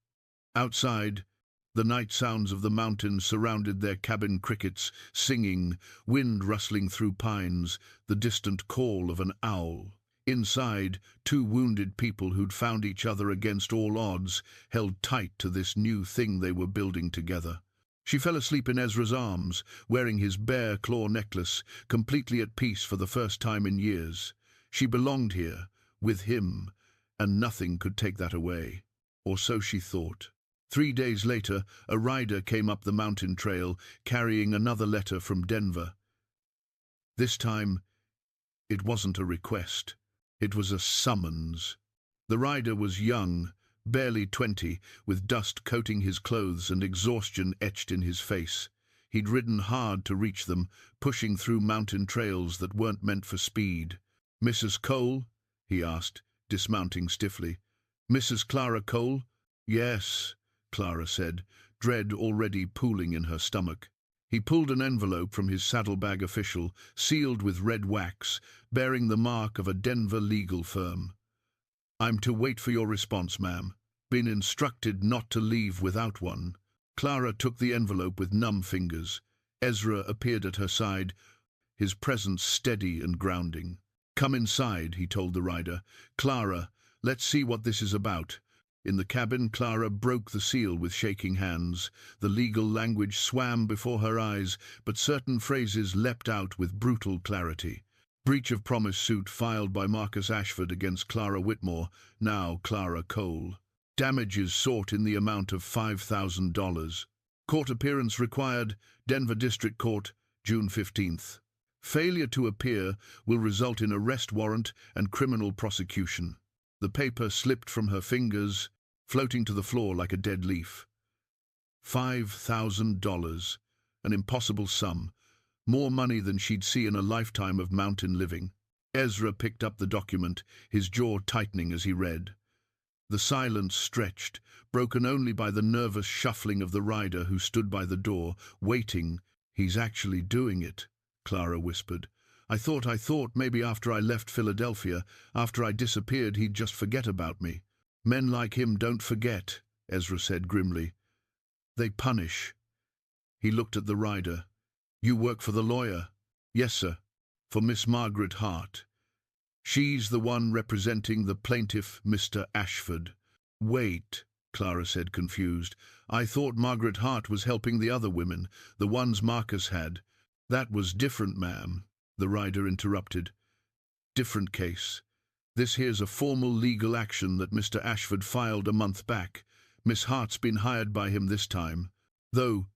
Outside, the night sounds of the mountains surrounded their cabin crickets, singing, wind rustling through pines, the distant call of an owl. Inside, two wounded people who'd found each other against all odds held tight to this new thing they were building together. She fell asleep in Ezra's arms, wearing his bear claw necklace, completely at peace for the first time in years. She belonged here, with him, and nothing could take that away. Or so she thought. 3 days later, a rider came up the mountain trail, carrying another letter from Denver. This time, it wasn't a request. It was a summons. The rider was young, barely 20, with dust coating his clothes and exhaustion etched in his face. He'd ridden hard to reach them, pushing through mountain trails that weren't meant for speed. "Mrs. Cole?" he asked, dismounting stiffly. "Mrs. Clara Cole?" "Yes," Clara said, dread already pooling in her stomach. He pulled an envelope from his saddlebag official, sealed with red wax, bearing the mark of a Denver legal firm. "I'm to wait for your response, ma'am. Been instructed not to leave without one." Clara took the envelope with numb fingers. Ezra appeared at her side, his presence steady and grounding. "Come inside," he told the rider. "Clara, let's see what this is about." In the cabin, Clara broke the seal with shaking hands. The legal language swam before her eyes, but certain phrases leapt out with brutal clarity. Breach of promise suit filed by Marcus Ashford against Clara Whitmore, now Clara Cole. Damages sought in the amount of $5,000. Court appearance required, Denver District Court, June 15th. Failure to appear will result in arrest warrant and criminal prosecution. The paper slipped from her fingers, floating to the floor like a dead leaf. $5,000, an impossible sum, more money than she'd see in a lifetime of mountain living. Ezra picked up the document, his jaw tightening as he read. The silence stretched, broken only by the nervous shuffling of the rider who stood by the door, waiting. "He's actually doing it," Clara whispered. I thought maybe after I left Philadelphia, after I disappeared, he'd just forget about me." "Men like him don't forget," Ezra said grimly. "They punish." He looked at the rider. "You work for the lawyer?" "Yes, sir, for Miss Margaret Hart. She's the one representing the plaintiff, Mr. Ashford." "Wait," Clara said, confused. "I thought Margaret Hart was helping the other women, the ones Marcus had." "That was different, ma'am," the rider interrupted. "Different case. This here's a formal legal action that Mr. Ashford filed a month back. Miss Hart's been hired by him this time. Though,"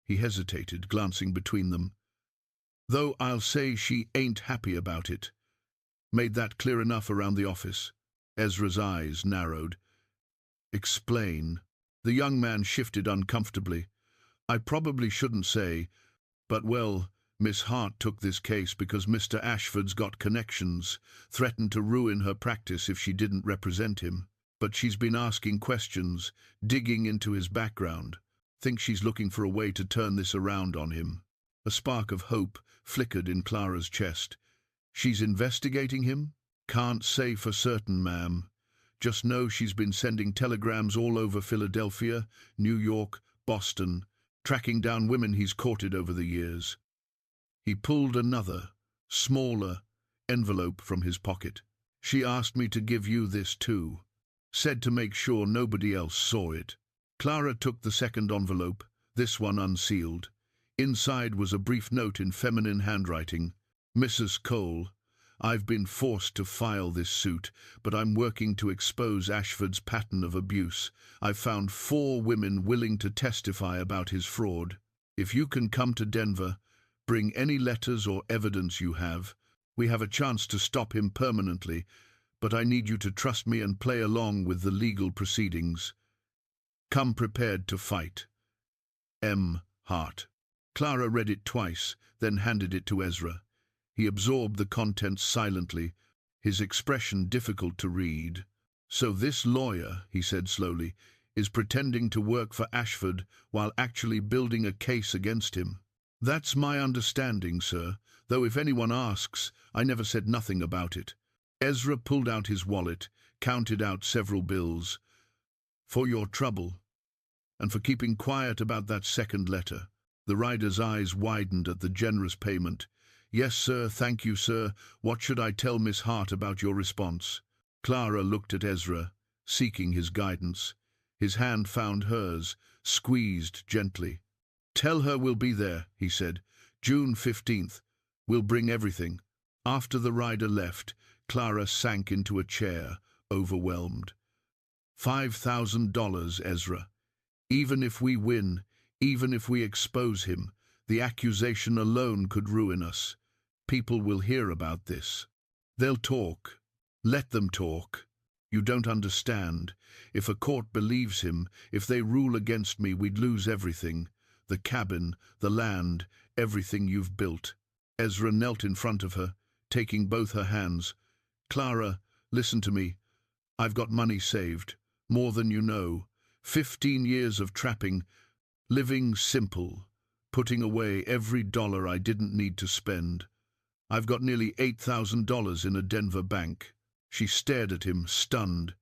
he hesitated, glancing between them, "though I'll say she ain't happy about it. Made that clear enough around the office." Ezra's eyes narrowed. "Explain." The young man shifted uncomfortably. "I probably shouldn't say, but well, Miss Hart took this case because Mr. Ashford's got connections, threatened to ruin her practice if she didn't represent him. But she's been asking questions, digging into his background. Think she's looking for a way to turn this around on him." A spark of hope flickered in Clara's chest. "She's investigating him?" "Can't say for certain, ma'am. Just know she's been sending telegrams all over Philadelphia, New York, Boston, tracking down women he's courted over the years." He pulled another, smaller, envelope from his pocket. "She asked me to give you this too. Said to make sure nobody else saw it." Clara took the second envelope, this one unsealed. Inside was a brief note in feminine handwriting. "Mrs. Cole, I've been forced to file this suit, but I'm working to expose Ashford's pattern of abuse. I've found 4 women willing to testify about his fraud. If you can come to Denver, bring any letters or evidence you have. We have a chance to stop him permanently, but I need you to trust me and play along with the legal proceedings. Come prepared to fight. M. Hart." Clara read it twice, then handed it to Ezra. He absorbed the contents silently, his expression difficult to read. "So this lawyer," he said slowly, "is pretending to work for Ashford while actually building a case against him." "That's my understanding, sir, though if anyone asks, I never said nothing about it." Ezra pulled out his wallet, counted out several bills. "For your trouble, and for keeping quiet about that second letter." The rider's eyes widened at the generous payment. "Yes, sir, thank you, sir. What should I tell Miss Hart about your response?" Clara looked at Ezra, seeking his guidance. His hand found hers, squeezed gently. "Tell her we'll be there," he said. "June 15th. We'll bring everything." After the rider left, Clara sank into a chair, overwhelmed. $5,000, Ezra. Even if we win, even if we expose him, the accusation alone could ruin us. People will hear about this. They'll talk. Let them talk. You don't understand. If a court believes him, if they rule against me, we'd lose everything. The cabin, the land, everything you've built. Ezra knelt in front of her, taking both her hands. "Clara, listen to me. I've got money saved, more than you know. 15 years of trapping, living simple, putting away every dollar I didn't need to spend. I've got nearly $8,000 in a Denver bank." She stared at him, stunned.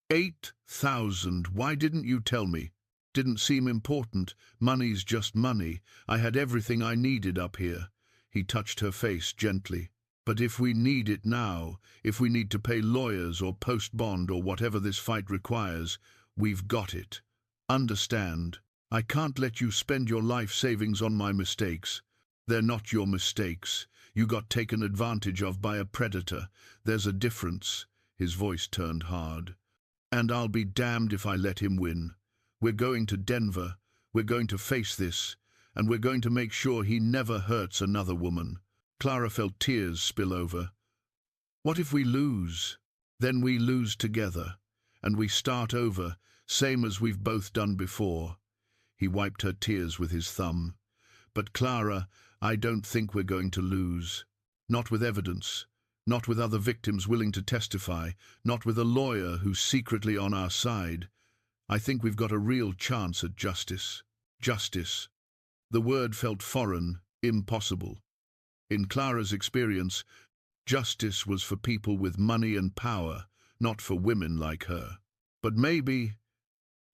8,000? Why didn't you tell me? Didn't seem important. Money's just money. I had everything I needed up here. He touched her face gently. "But if we need it now, if we need to pay lawyers or post bond or whatever this fight requires, we've got it. Understand? I can't let you spend your life savings on my mistakes. They're not your mistakes. You got taken advantage of by a predator. There's a difference." His voice turned hard. "And I'll be damned if I let him win. We're going to Denver. We're going to face this. And we're going to make sure he never hurts another woman." Clara felt tears spill over. "What if we lose? Then we lose together. And we start over, same as we've both done before." He wiped her tears with his thumb. "But Clara, I don't think we're going to lose. Not with evidence. Not with other victims willing to testify. Not with a lawyer who's secretly on our side. I think we've got a real chance at justice." Justice. The word felt foreign, impossible. In Clara's experience, justice was for people with money and power, not for women like her. But maybe,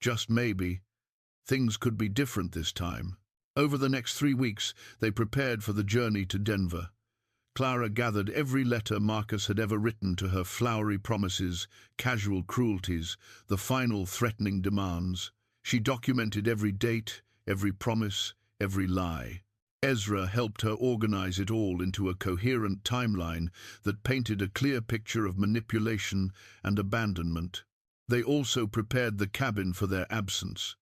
just maybe, things could be different this time. Over the next 3 weeks, they prepared for the journey to Denver. Clara gathered every letter Marcus had ever written to her, flowery promises, casual cruelties, the final threatening demands. She documented every date, every promise, every lie. Ezra helped her organize it all into a coherent timeline that painted a clear picture of manipulation and abandonment. They also prepared the cabin for their absence.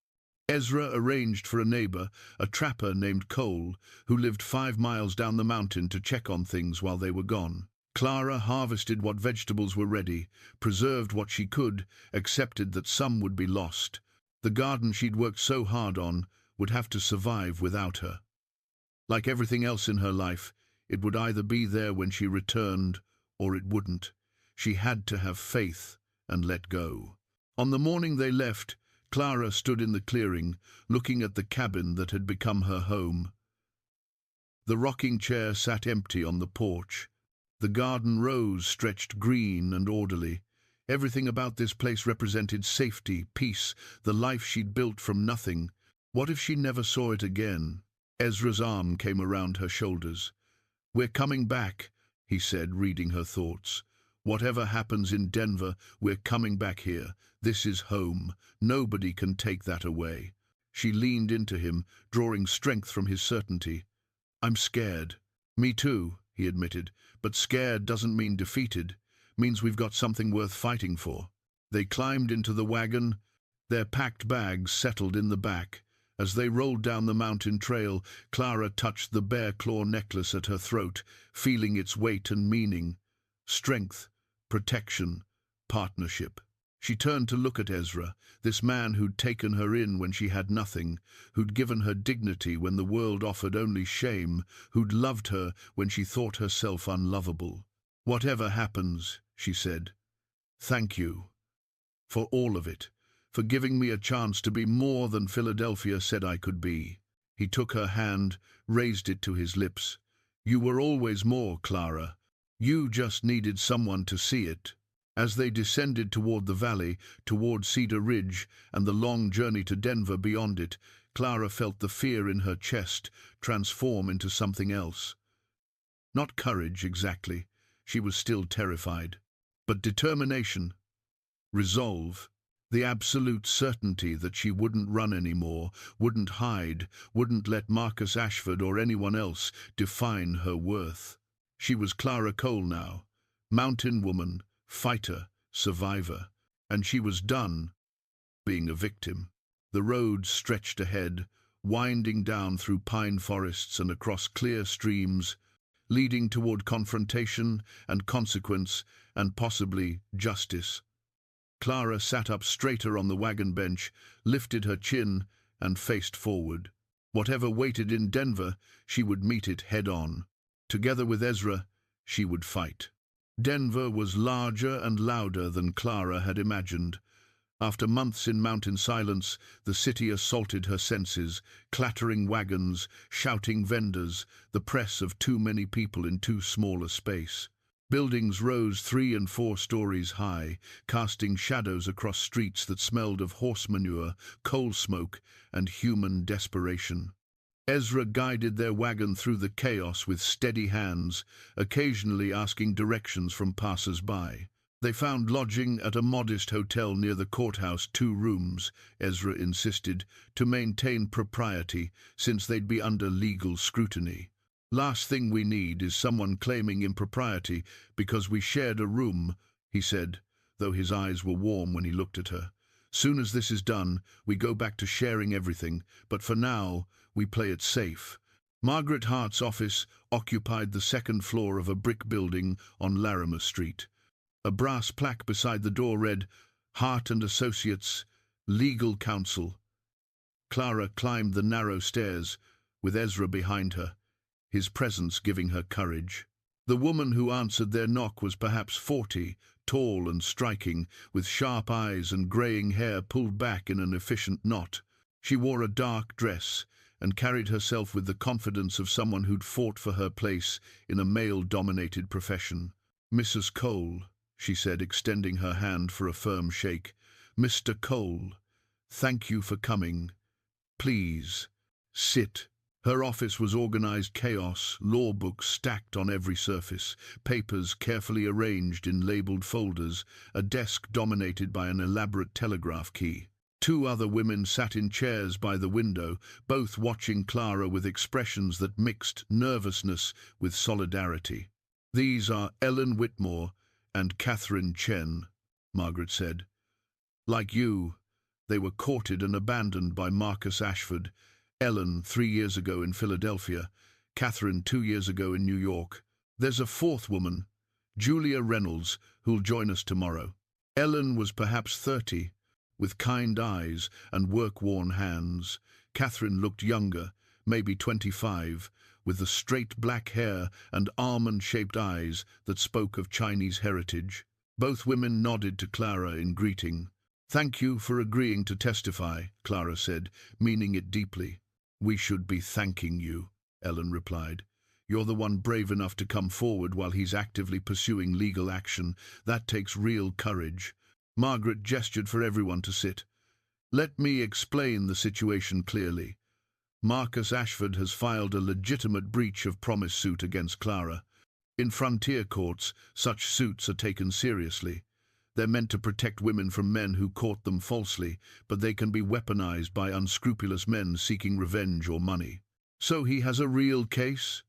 Ezra arranged for a neighbor, a trapper named Cole, who lived 5 miles down the mountain to check on things while they were gone. Clara harvested what vegetables were ready, preserved what she could, accepted that some would be lost. The garden she'd worked so hard on would have to survive without her. Like everything else in her life, it would either be there when she returned or it wouldn't. She had to have faith and let go. On the morning they left, Clara stood in the clearing, looking at the cabin that had become her home. The rocking chair sat empty on the porch. The garden rose stretched green and orderly. Everything about this place represented safety, peace, the life she'd built from nothing. What if she never saw it again? Ezra's arm came around her shoulders. "We're coming back," he said, reading her thoughts. "Whatever happens in Denver, we're coming back here. This is home. Nobody can take that away." She leaned into him, drawing strength from his certainty. "I'm scared." "Me too," he admitted. "But scared doesn't mean defeated. Means we've got something worth fighting for." They climbed into the wagon. Their packed bags settled in the back. As they rolled down the mountain trail, Clara touched the bear claw necklace at her throat, feeling its weight and meaning. Strength, protection, partnership. She turned to look at Ezra, this man who'd taken her in when she had nothing, who'd given her dignity when the world offered only shame, who'd loved her when she thought herself unlovable. "Whatever happens," she said, "thank you for all of it, for giving me a chance to be more than Philadelphia said I could be." He took her hand, raised it to his lips. "You were always more, Clara. You just needed someone to see it." As they descended toward the valley, toward Cedar Ridge, and the long journey to Denver beyond it, Clara felt the fear in her chest transform into something else. Not courage, exactly. She was still terrified. But determination, resolve, the absolute certainty that she wouldn't run anymore, wouldn't hide, wouldn't let Marcus Ashford or anyone else define her worth. She was Clara Cole now, mountain woman, fighter, survivor, and she was done being a victim. The road stretched ahead, winding down through pine forests and across clear streams, leading toward confrontation and consequence and possibly justice. Clara sat up straighter on the wagon bench, lifted her chin, and faced forward. Whatever waited in Denver, she would meet it head-on. Together with Ezra, she would fight. Denver was larger and louder than Clara had imagined. After months in mountain silence, the city assaulted her senses, clattering wagons, shouting vendors, the press of too many people in too small a space. Buildings rose 3 and 4 stories high, casting shadows across streets that smelled of horse manure, coal smoke, and human desperation. Ezra guided their wagon through the chaos with steady hands, occasionally asking directions from passers-by. They found lodging at a modest hotel near the courthouse, 2 rooms, Ezra insisted, to maintain propriety, since they'd be under legal scrutiny. "Last thing we need is someone claiming impropriety because we shared a room," he said, though his eyes were warm when he looked at her. "Soon as this is done, we go back to sharing everything, but for now, we play it safe." Margaret Hart's office occupied the 2nd floor of a brick building on Larimer Street. A brass plaque beside the door read, "Hart and Associates, Legal Counsel." Clara climbed the narrow stairs, with Ezra behind her, his presence giving her courage. The woman who answered their knock was perhaps 40, tall and striking, with sharp eyes and greying hair pulled back in an efficient knot. She wore a dark dress and carried herself with the confidence of someone who'd fought for her place in a male-dominated profession. "Mrs. Cole," she said, extending her hand for a firm shake. "Mr. Cole, thank you for coming. Please, sit." Her office was organized chaos, law books stacked on every surface, papers carefully arranged in labeled folders, a desk dominated by an elaborate telegraph key. 2 other women sat in chairs by the window, both watching Clara with expressions that mixed nervousness with solidarity. "These are Ellen Whitmore and Catherine Chen," Margaret said. "Like you, they were courted and abandoned by Marcus Ashford. Ellen 3 years ago in Philadelphia, Catherine 2 years ago in New York. There's a 4th woman, Julia Reynolds, who'll join us tomorrow." Ellen was perhaps 30, with kind eyes and work-worn hands. Catherine looked younger, maybe 25, with the straight black hair and almond-shaped eyes that spoke of Chinese heritage. Both women nodded to Clara in greeting. "Thank you for agreeing to testify," Clara said, meaning it deeply. "We should be thanking you," Ellen replied. "You're the one brave enough to come forward while he's actively pursuing legal action. That takes real courage." Margaret gestured for everyone to sit. "Let me explain the situation clearly. Marcus Ashford has filed a legitimate breach of promise suit against Clara. In frontier courts, such suits are taken seriously. They're meant to protect women from men who caught them falsely, but they can be weaponized by unscrupulous men seeking revenge or money." "So he has a real case?"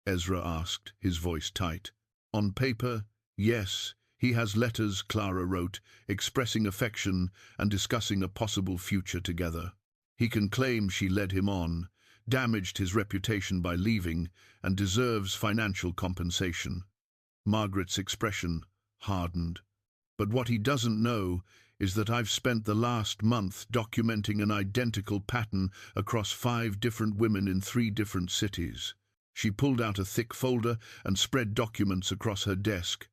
Ezra asked, his voice tight. "On paper, yes. He has letters," Clara wrote, expressing affection and discussing a possible future together. "He can claim she led him on, damaged his reputation by leaving, and deserves financial compensation." Margaret's expression hardened. "But what he doesn't know is that I've spent the last month documenting an identical pattern across 5 different women in 3 different cities. She pulled out a thick folder and spread documents across her desk.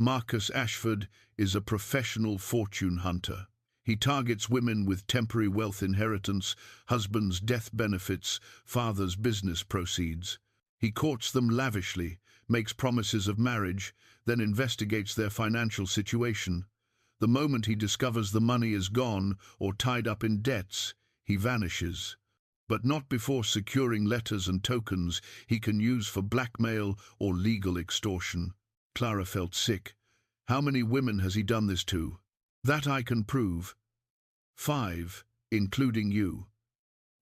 Marcus Ashford is a professional fortune hunter. He targets women with temporary wealth inheritance, husband's death benefits, father's business proceeds. He courts them lavishly, makes promises of marriage, then investigates their financial situation. The moment he discovers the money is gone or tied up in debts, he vanishes. But not before securing letters and tokens he can use for blackmail or legal extortion. Clara felt sick. How many women has he done this to? That I can prove. 5, including you.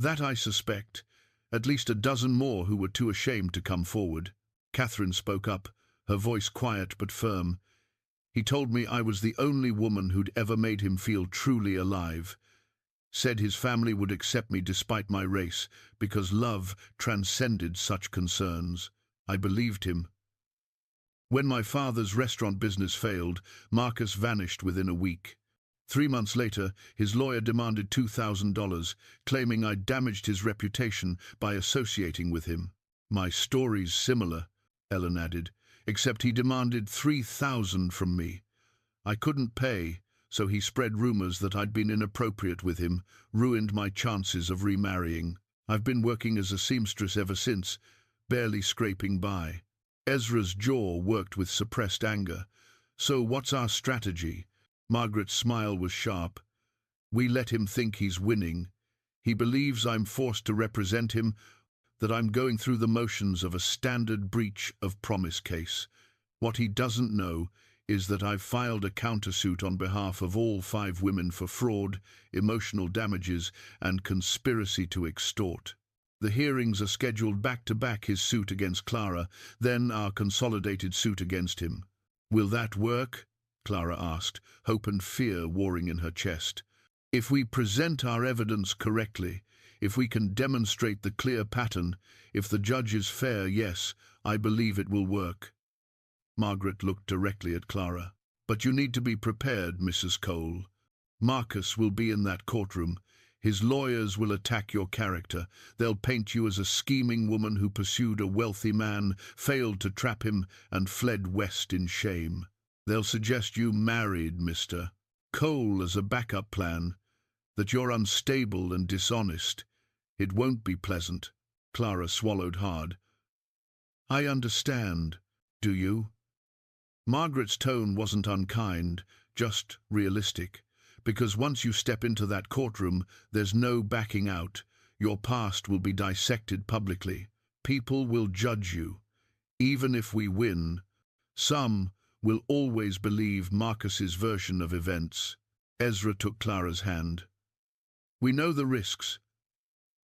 That I suspect. At least a dozen more who were too ashamed to come forward. Catherine spoke up, her voice quiet but firm. He told me I was the only woman who'd ever made him feel truly alive. Said his family would accept me despite my race, because love transcended such concerns. I believed him. When my father's restaurant business failed, Marcus vanished within a week. 3 months later, his lawyer demanded $2,000, claiming I'd damaged his reputation by associating with him. My story's similar, Ellen added, except he demanded $3,000 from me. I couldn't pay, so he spread rumors that I'd been inappropriate with him, ruined my chances of remarrying. I've been working as a seamstress ever since, barely scraping by. Ezra's jaw worked with suppressed anger. So what's our strategy? Margaret's smile was sharp. We let him think he's winning. He believes I'm forced to represent him, that I'm going through the motions of a standard breach of promise case. What he doesn't know is that I've filed a countersuit on behalf of all 5 women for fraud, emotional damages, and conspiracy to extort. The hearings are scheduled back-to-back, his suit against Clara, then our consolidated suit against him. Will that work? Clara asked, hope and fear warring in her chest. If we present our evidence correctly, if we can demonstrate the clear pattern, if the judge is fair, yes, I believe it will work. Margaret looked directly at Clara. But you need to be prepared, Mrs. Cole. Marcus will be in that courtroom. His lawyers will attack your character. They'll paint you as a scheming woman who pursued a wealthy man, failed to trap him, and fled west in shame. They'll suggest you married Mr. Cole as a backup plan, that you're unstable and dishonest. It won't be pleasant. Clara swallowed hard. I understand. Do you? Margaret's tone wasn't unkind, just realistic. Because once you step into that courtroom, there's no backing out. Your past will be dissected publicly. People will judge you. Even if we win, some will always believe Marcus's version of events. Ezra took Clara's hand. We know the risks.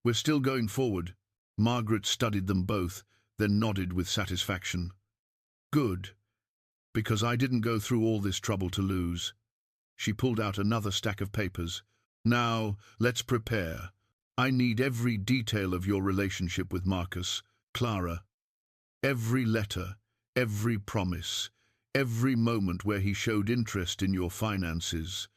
We're still going forward. Margaret studied them both, then nodded with satisfaction. Good, because I didn't go through all this trouble to lose. She pulled out another stack of papers. Now, let's prepare. I need every detail of your relationship with Marcus, Clara. Every letter, every promise, every moment where he showed interest in your finances.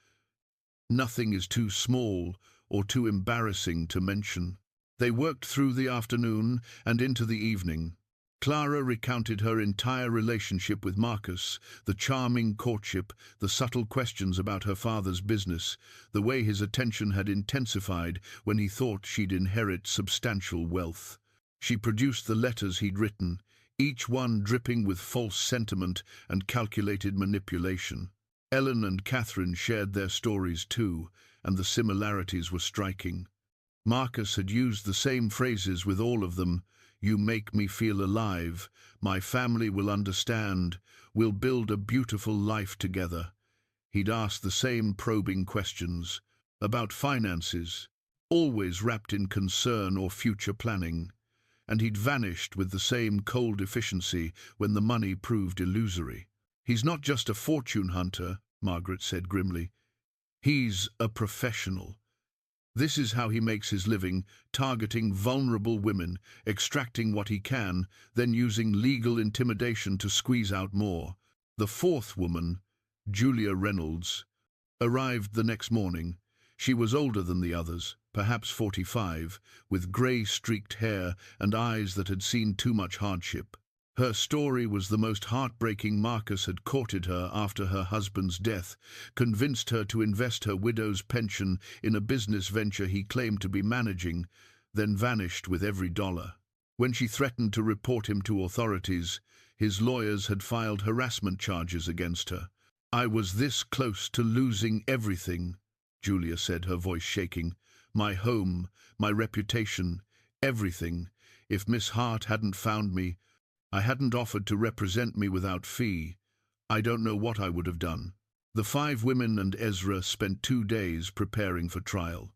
Nothing is too small or too embarrassing to mention. They worked through the afternoon and into the evening. Clara recounted her entire relationship with Marcus, the charming courtship, the subtle questions about her father's business, the way his attention had intensified when he thought she'd inherit substantial wealth. She produced the letters he'd written, each one dripping with false sentiment and calculated manipulation. Ellen and Catherine shared their stories too, and the similarities were striking. Marcus had used the same phrases with all of them. You make me feel alive. My family will understand. We'll build a beautiful life together. He'd asked the same probing questions about finances, always wrapped in concern or future planning. And he'd vanished with the same cold efficiency when the money proved illusory. He's not just a fortune hunter, Margaret said grimly. He's a professional. This is how he makes his living, targeting vulnerable women, extracting what he can, then using legal intimidation to squeeze out more. The 4th woman, Julia Reynolds, arrived the next morning. She was older than the others, perhaps 45, with grey-streaked hair and eyes that had seen too much hardship. Her story was the most heartbreaking. Marcus had courted her after her husband's death, convinced her to invest her widow's pension in a business venture he claimed to be managing, then vanished with every dollar. When she threatened to report him to authorities, his lawyers had filed harassment charges against her. "I was this close to losing everything," Julia said, her voice shaking. "My home, my reputation, everything. If Miss Hart hadn't found me, I hadn't offered to represent me without fee, I don't know what I would have done." The 5 women and Ezra spent 2 days preparing for trial.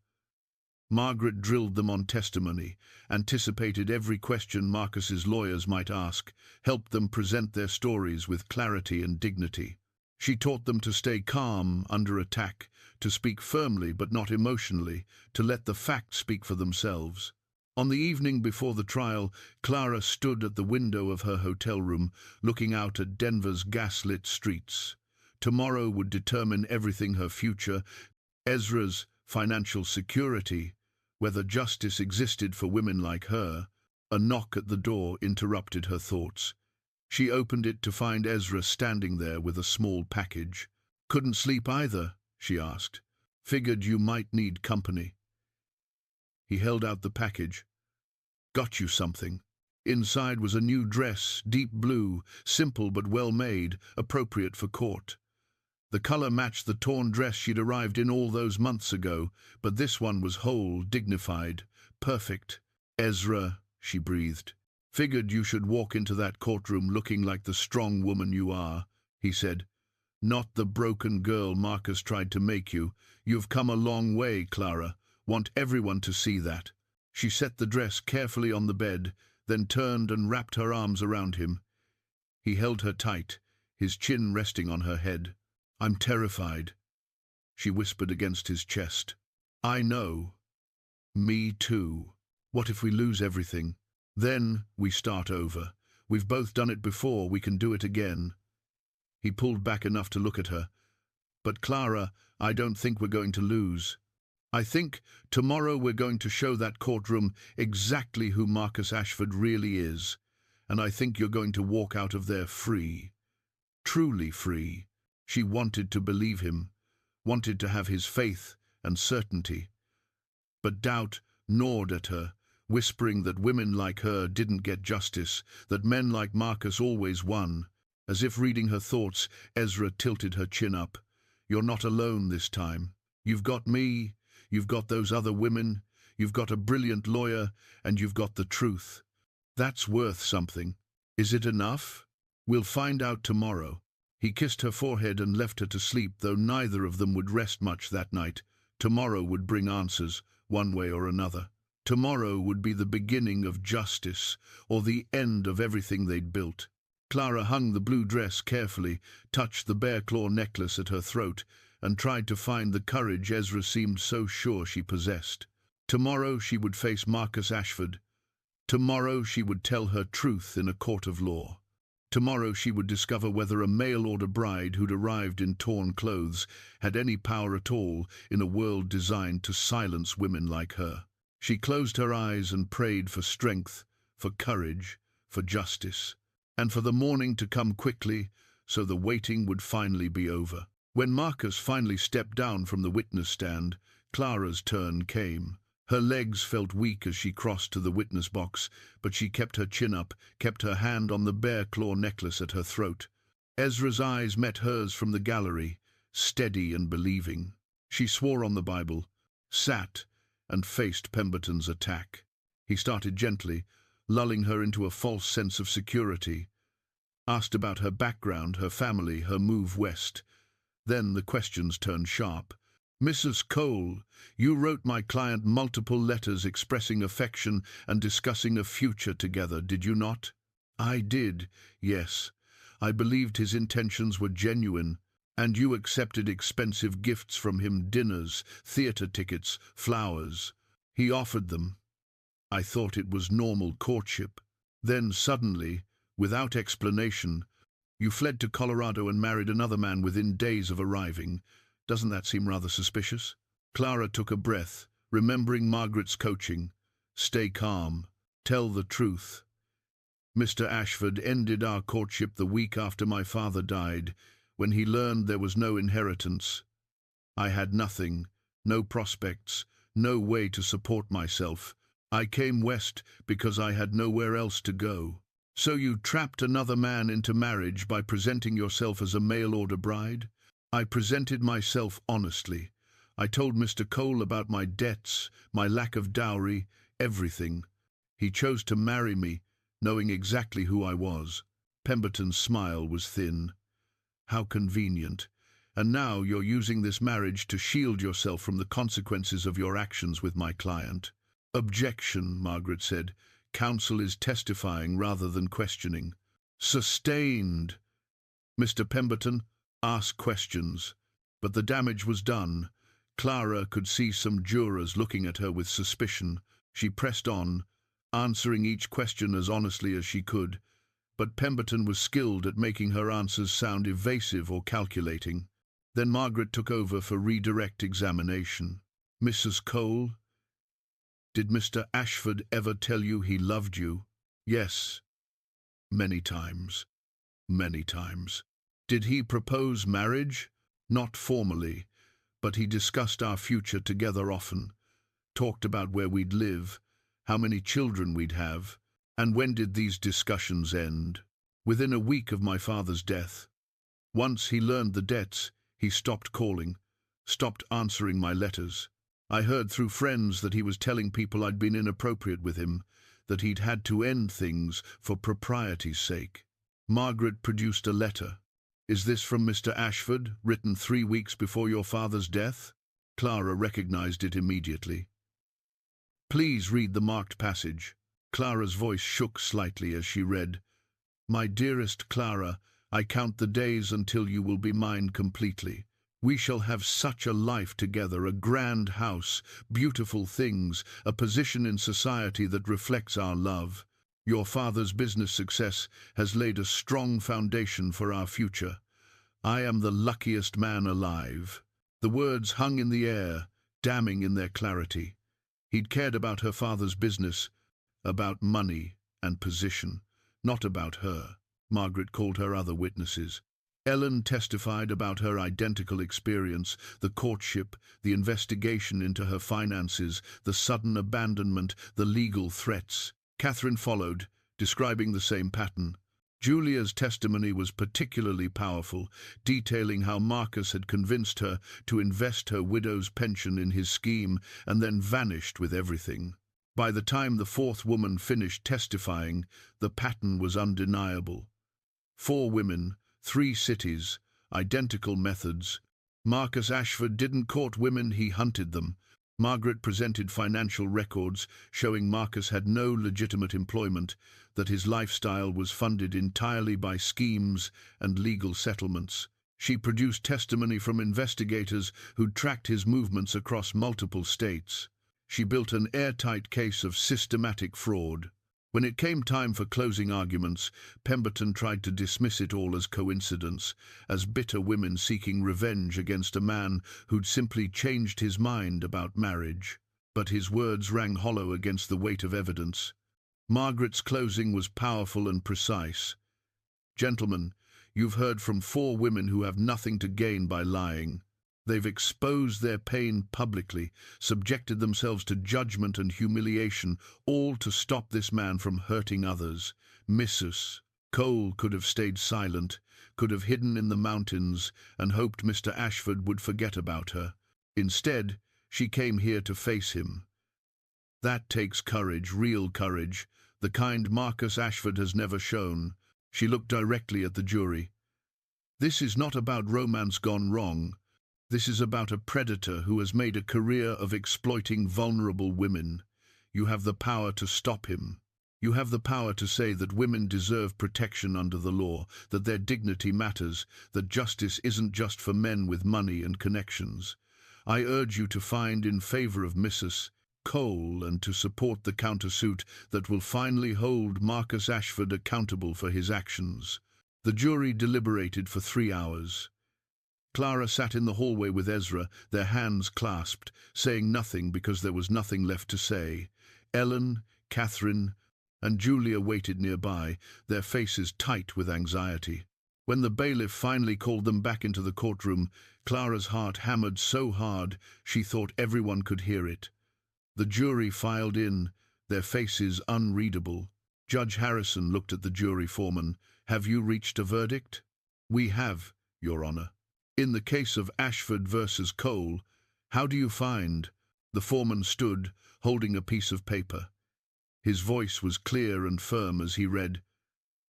Margaret drilled them on testimony, anticipated every question Marcus's lawyers might ask, helped them present their stories with clarity and dignity. She taught them to stay calm under attack, to speak firmly but not emotionally, to let the facts speak for themselves. On the evening before the trial, Clara stood at the window of her hotel room, looking out at Denver's gaslit streets. Tomorrow would determine everything: her future, Ezra's financial security, whether justice existed for women like her. A knock at the door interrupted her thoughts. She opened it to find Ezra standing there with a small package. "Couldn't sleep either?" she asked. "Figured you might need company." He held out the package. "Got you something." Inside was a new dress, deep blue, simple but well made, appropriate for court. The color matched the torn dress she'd arrived in all those months ago, but this one was whole, dignified, perfect. "Ezra," she breathed. "Figured you should walk into that courtroom looking like the strong woman you are," he said. "Not the broken girl Marcus tried to make you. You've come a long way, Clara. Want everyone to see that." She set the dress carefully on the bed, then turned and wrapped her arms around him. He held her tight, his chin resting on her head. "I'm terrified," she whispered against his chest. "I know. Me too. What if we lose everything? Then we start over. We've both done it before, we can do it again." He pulled back enough to look at her. "But Clara, I don't think we're going to lose. I think tomorrow we're going to show that courtroom exactly who Marcus Ashford really is, and I think you're going to walk out of there free. Truly free." She wanted to believe him, wanted to have his faith and certainty. But doubt gnawed at her, whispering that women like her didn't get justice, that men like Marcus always won. As if reading her thoughts, Ezra tilted her chin up. "You're not alone this time. You've got me, you've got those other women, you've got a brilliant lawyer, and you've got the truth. That's worth something. Is it enough? We'll find out tomorrow." He kissed her forehead and left her to sleep, though neither of them would rest much that night. Tomorrow would bring answers, one way or another. Tomorrow would be the beginning of justice, or the end of everything they'd built. Clara hung the blue dress carefully, touched the bear-claw necklace at her throat, and tried to find the courage Ezra seemed so sure she possessed. Tomorrow she would face Marcus Ashford. Tomorrow she would tell her truth in a court of law. Tomorrow she would discover whether a mail-order bride who'd arrived in torn clothes had any power at all in a world designed to silence women like her. She closed her eyes and prayed for strength, for courage, for justice, and for the morning to come quickly so the waiting would finally be over. When Marcus finally stepped down from the witness stand, Clara's turn came. Her legs felt weak as she crossed to the witness box, but she kept her chin up, kept her hand on the bear-claw necklace at her throat. Ezra's eyes met hers from the gallery, steady and believing. She swore on the Bible, sat, and faced Pemberton's attack. He started gently, lulling her into a false sense of security. Asked about her background, her family, her move west. Then the questions turned sharp. "Mrs. Cole, you wrote my client multiple letters expressing affection and discussing a future together, did you not?" "I did, yes. I believed his intentions were genuine, and you accepted expensive gifts from him, dinners, theater tickets, flowers. He offered them. I thought it was normal courtship. Then suddenly, without explanation, you fled to Colorado and married another man within days of arriving. Doesn't that seem rather suspicious? Clara took a breath, remembering Margaret's coaching. Stay calm. Tell the truth. Mr. Ashford ended our courtship the week after my father died, when he learned there was no inheritance. I had nothing, no prospects, no way to support myself. I came west because I had nowhere else to go. So you trapped another man into marriage by presenting yourself as a mail-order bride? I presented myself honestly. I told Mr. Cole about my debts, my lack of dowry, everything. He chose to marry me, knowing exactly who I was. Pemberton's smile was thin. How convenient. And now you're using this marriage to shield yourself from the consequences of your actions with my client. Objection, Margaret said. Counsel is testifying rather than questioning. Sustained. Mr. Pemberton, ask questions. But the damage was done. Clara could see some jurors looking at her with suspicion. She pressed on, answering each question as honestly as she could, but Pemberton was skilled at making her answers sound evasive or calculating. Then Margaret took over for redirect examination. Mrs. Cole, did Mr. Ashford ever tell you he loved you? Yes. Many times. Many times. Did he propose marriage? Not formally, but he discussed our future together often, talked about where we'd live, how many children we'd have. And when did these discussions end? Within a week of my father's death. Once he learned the debts, he stopped calling, stopped answering my letters. I heard through friends that he was telling people I'd been inappropriate with him, that he'd had to end things for propriety's sake. Margaret produced a letter. Is this from Mr. Ashford, written 3 weeks before your father's death? Clara recognized it immediately. Please read the marked passage. Clara's voice shook slightly as she read, My dearest Clara, I count the days until you will be mine completely. We shall have such a life together, a grand house, beautiful things, a position in society that reflects our love. Your father's business success has laid a strong foundation for our future. I am the luckiest man alive. The words hung in the air, damning in their clarity. He'd cared about her father's business, about money and position, not about her. Margaret called her other witnesses. Ellen testified about her identical experience, the courtship, the investigation into her finances, the sudden abandonment, the legal threats. Catherine followed, describing the same pattern. Julia's testimony was particularly powerful, detailing how Marcus had convinced her to invest her widow's pension in his scheme and then vanished with everything. By the time the fourth woman finished testifying, the pattern was undeniable. 4 women, 3 cities, identical methods. Marcus Ashford didn't court women, he hunted them. Margaret presented financial records showing Marcus had no legitimate employment, that his lifestyle was funded entirely by schemes and legal settlements. She produced testimony from investigators who'd tracked his movements across multiple states. She built an airtight case of systematic fraud. When it came time for closing arguments, Pemberton tried to dismiss it all as coincidence, as bitter women seeking revenge against a man who'd simply changed his mind about marriage. But his words rang hollow against the weight of evidence. Margaret's closing was powerful and precise. Gentlemen, you've heard from 4 women who have nothing to gain by lying. They've exposed their pain publicly, subjected themselves to judgment and humiliation, all to stop this man from hurting others. Mrs. Cole could have stayed silent, could have hidden in the mountains and hoped Mr. Ashford would forget about her. Instead, she came here to face him. That takes courage, real courage, the kind Marcus Ashford has never shown. She looked directly at the jury. This is not about romance gone wrong. This is about a predator who has made a career of exploiting vulnerable women. You have the power to stop him. You have the power to say that women deserve protection under the law, that their dignity matters, that justice isn't just for men with money and connections. I urge you to find in favor of Mrs. Cole and to support the countersuit that will finally hold Marcus Ashford accountable for his actions. The jury deliberated for 3 hours. Clara sat in the hallway with Ezra, their hands clasped, saying nothing because there was nothing left to say. Ellen, Catherine, and Julia waited nearby, their faces tight with anxiety. When the bailiff finally called them back into the courtroom, Clara's heart hammered so hard she thought everyone could hear it. The jury filed in, their faces unreadable. Judge Harrison looked at the jury foreman. "Have you reached a verdict?" "We have, Your Honor." "In the case of Ashford versus Cole, how do you find—" The foreman stood, holding a piece of paper. His voice was clear and firm as he read,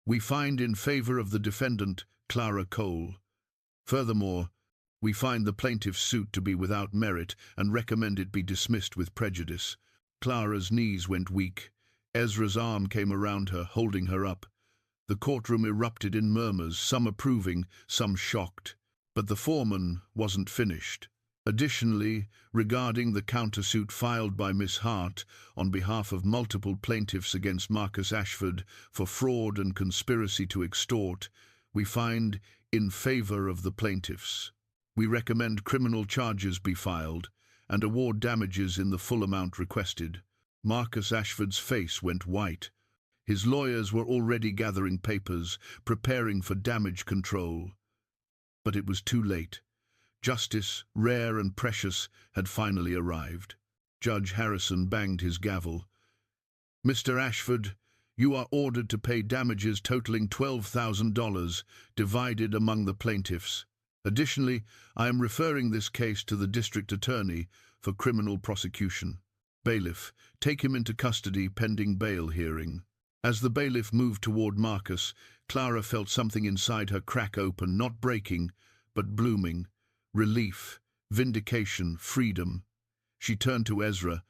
"We find in favor of the defendant, Clara Cole. Furthermore, we find the plaintiff's suit to be without merit and recommend it be dismissed with prejudice." Clara's knees went weak. Ezra's arm came around her, holding her up. The courtroom erupted in murmurs, some approving, some shocked. But the foreman wasn't finished. Additionally, regarding the countersuit filed by Miss Hart on behalf of multiple plaintiffs against Marcus Ashford for fraud and conspiracy to extort, we find in favor of the plaintiffs. We recommend criminal charges be filed and award damages in the full amount requested. Marcus Ashford's face went white. His lawyers were already gathering papers, preparing for damage control. But it was too late. Justice, rare and precious, had finally arrived. Judge Harrison banged his gavel. "Mr. Ashford, you are ordered to pay damages totaling $12,000, divided among the plaintiffs. Additionally, I am referring this case to the district attorney for criminal prosecution. Bailiff, take him into custody pending bail hearing." As the bailiff moved toward Marcus, Clara felt something inside her crack open, not breaking, but blooming. Relief, vindication, freedom. She turned to Ezra,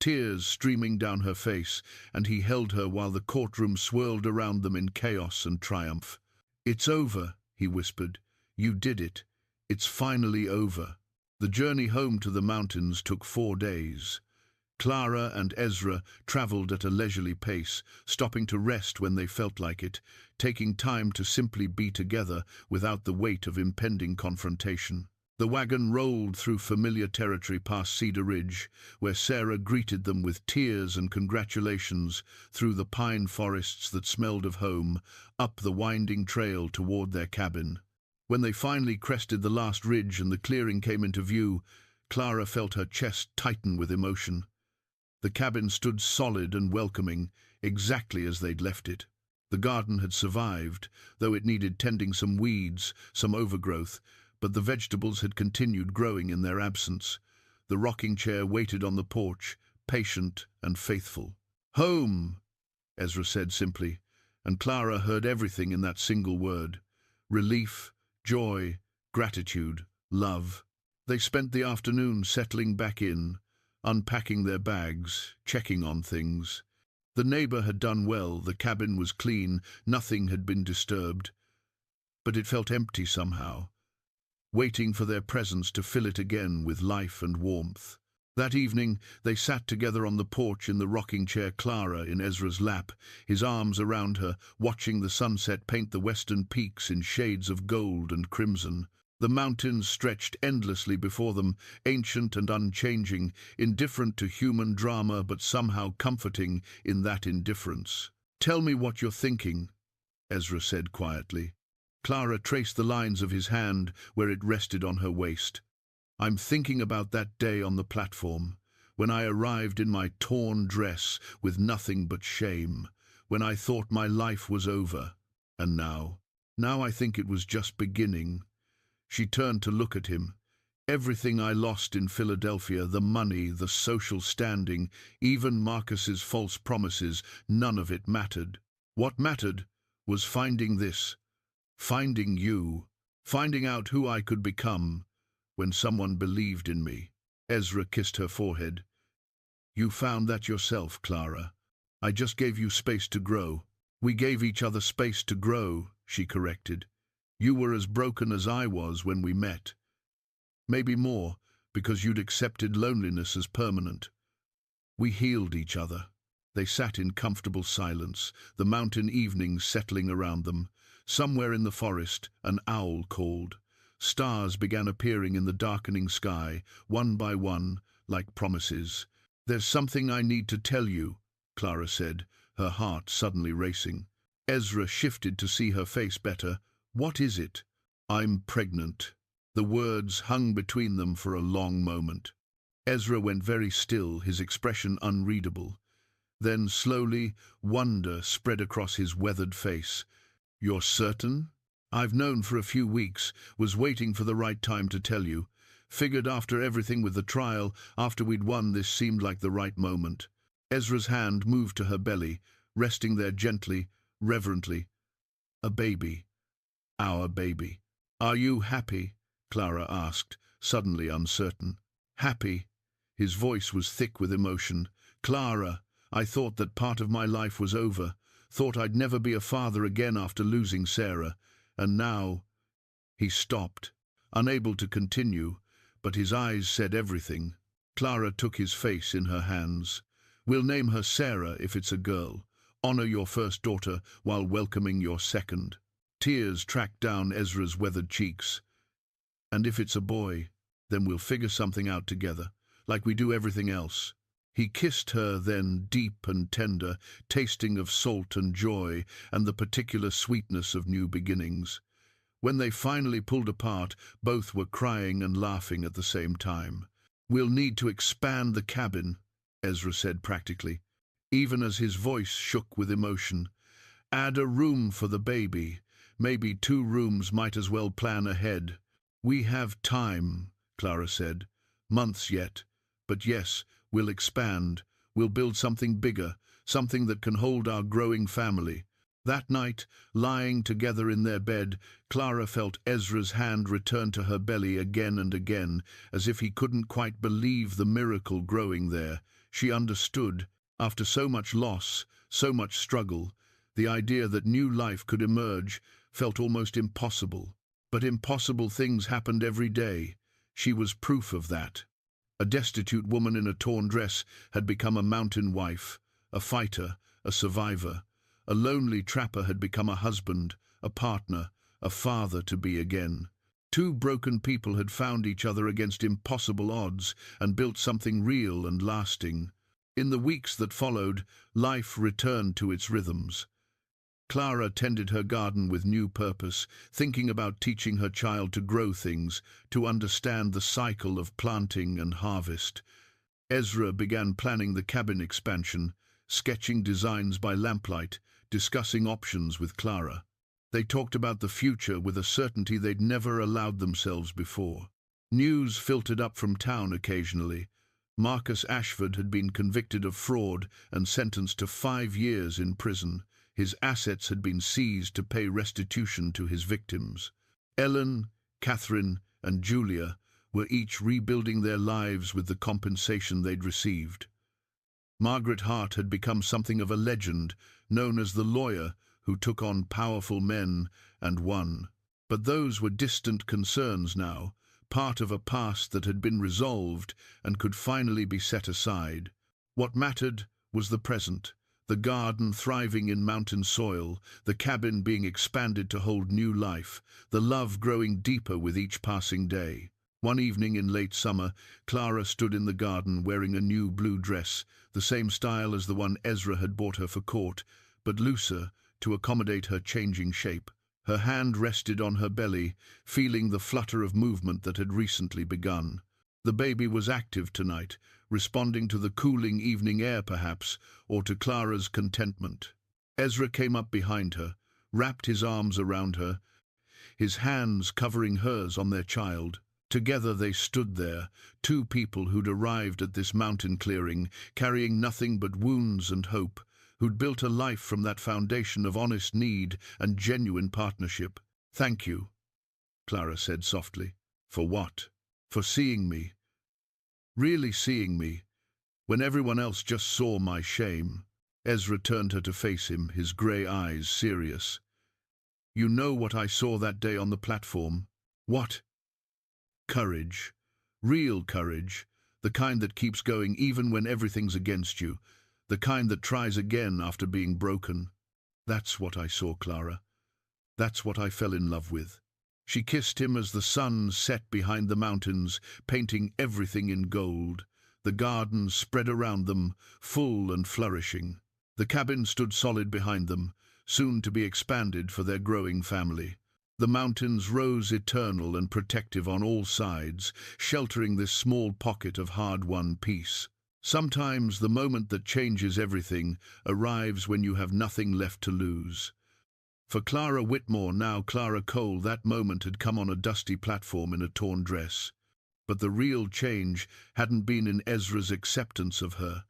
tears streaming down her face, and he held her while the courtroom swirled around them in chaos and triumph. "It's over," he whispered. "You did it. It's finally over." The journey home to the mountains took 4 days. Clara and Ezra traveled at a leisurely pace, stopping to rest when they felt like it, taking time to simply be together without the weight of impending confrontation. The wagon rolled through familiar territory past Cedar Ridge, where Sarah greeted them with tears and congratulations, through the pine forests that smelled of home, up the winding trail toward their cabin. When they finally crested the last ridge and the clearing came into view, Clara felt her chest tighten with emotion. The cabin stood solid and welcoming, exactly as they'd left it. The garden had survived, though it needed tending some weeds, some overgrowth, but the vegetables had continued growing in their absence. The rocking chair waited on the porch, patient and faithful. "Home," Ezra said simply, and Clara heard everything in that single word. Relief, joy, gratitude, love. They spent the afternoon settling back in, unpacking their bags, checking on things. The neighbor had done well, the cabin was clean, nothing had been disturbed. But it felt empty somehow, waiting for their presence to fill it again with life and warmth. That evening, they sat together on the porch in the rocking chair, Clara in Ezra's lap, his arms around her, watching the sunset paint the western peaks in shades of gold and crimson. The mountains stretched endlessly before them, ancient and unchanging, indifferent to human drama but somehow comforting in that indifference. "Tell me what you're thinking," Ezra said quietly. Clara traced the lines of his hand where it rested on her waist. "I'm thinking about that day on the platform, when I arrived in my torn dress with nothing but shame, when I thought my life was over. And now I think it was just beginning." She turned to look at him. "Everything I lost in Philadelphia, the money, the social standing, even Marcus's false promises, none of it mattered. What mattered was finding this, finding you, finding out who I could become when someone believed in me." Ezra kissed her forehead. "You found that yourself, Clara. I just gave you space to grow." "We gave each other space to grow," she corrected. "You were as broken as I was when we met. Maybe more, because you'd accepted loneliness as permanent. We healed each other." They sat in comfortable silence, the mountain evenings settling around them. Somewhere in the forest, an owl called. Stars began appearing in the darkening sky, one by one, like promises. "There's something I need to tell you," Clara said, her heart suddenly racing. Ezra shifted to see her face better. "What is it?" "I'm pregnant." The words hung between them for a long moment. Ezra went very still, his expression unreadable. Then, slowly, wonder spread across his weathered face. "You're certain?" "I've known for a few weeks, was waiting for the right time to tell you. Figured after everything with the trial, after we'd won, this seemed like the right moment." Ezra's hand moved to her belly, resting there gently, reverently. "A baby. Our baby." "Are you happy?" Clara asked, suddenly uncertain. "Happy?" His voice was thick with emotion. "Clara, I thought that part of my life was over. Thought I'd never be a father again after losing Sarah. And now—" He stopped, unable to continue, but his eyes said everything. Clara took his face in her hands. "We'll name her Sarah if it's a girl. Honor your first daughter while welcoming your second." Tears tracked down Ezra's weathered cheeks. "And if it's a boy, then we'll figure something out together, like we do everything else." He kissed her then, deep and tender, tasting of salt and joy and the particular sweetness of new beginnings. When they finally pulled apart, both were crying and laughing at the same time. "We'll need to expand the cabin," Ezra said practically, even as his voice shook with emotion. "Add a room for the baby. Maybe 2 rooms, might as well plan ahead." "We have time," Clara said. "Months yet. But yes, we'll expand. We'll build something bigger, something that can hold our growing family." That night, lying together in their bed, Clara felt Ezra's hand return to her belly again and again, as if he couldn't quite believe the miracle growing there. She understood. After so much loss, so much struggle, the idea that new life could emerge felt almost impossible. But impossible things happened every day. She was proof of that. A destitute woman in a torn dress had become a mountain wife, a fighter, a survivor. A lonely trapper had become a husband, a partner, a father-to-be again. 2 broken people had found each other against impossible odds and built something real and lasting. In the weeks that followed, life returned to its rhythms. Clara tended her garden with new purpose, thinking about teaching her child to grow things, to understand the cycle of planting and harvest. Ezra began planning the cabin expansion, sketching designs by lamplight, discussing options with Clara. They talked about the future with a certainty they'd never allowed themselves before. News filtered up from town occasionally. Marcus Ashford had been convicted of fraud and sentenced to 5 years in prison. His assets had been seized to pay restitution to his victims. Ellen, Catherine, and Julia were each rebuilding their lives with the compensation they'd received. Margaret Hart had become something of a legend, known as the lawyer who took on powerful men and won. But those were distant concerns now, part of a past that had been resolved and could finally be set aside. What mattered was the present, the garden thriving in mountain soil, the cabin being expanded to hold new life, the love growing deeper with each passing day. One evening in late summer, Clara stood in the garden wearing a new blue dress, the same style as the one Ezra had bought her for court, but looser to accommodate her changing shape. Her hand rested on her belly, feeling the flutter of movement that had recently begun. The baby was active tonight, responding to the cooling evening air perhaps, or to Clara's contentment. Ezra came up behind her, wrapped his arms around her, his hands covering hers on their child. Together they stood there, 2 people who'd arrived at this mountain clearing, carrying nothing but wounds and hope, who'd built a life from that foundation of honest need and genuine partnership. "Thank you," Clara said softly. "For what?" "For seeing me. Really seeing me, when everyone else just saw my shame." Ezra turned her to face him, his grey eyes serious. "You know what I saw that day on the platform?" "What?" "Courage. Real courage. The kind that keeps going even when everything's against you. The kind that tries again after being broken. That's what I saw, Clara. That's what I fell in love with." She kissed him as the sun set behind the mountains, painting everything in gold. The garden spread around them, full and flourishing. The cabin stood solid behind them, soon to be expanded for their growing family. The mountains rose eternal and protective on all sides, sheltering this small pocket of hard-won peace. Sometimes the moment that changes everything arrives when you have nothing left to lose. For Clara Whitmore, now Clara Cole, that moment had come on a dusty platform in a torn dress. But the real change hadn't been in Ezra's acceptance of her.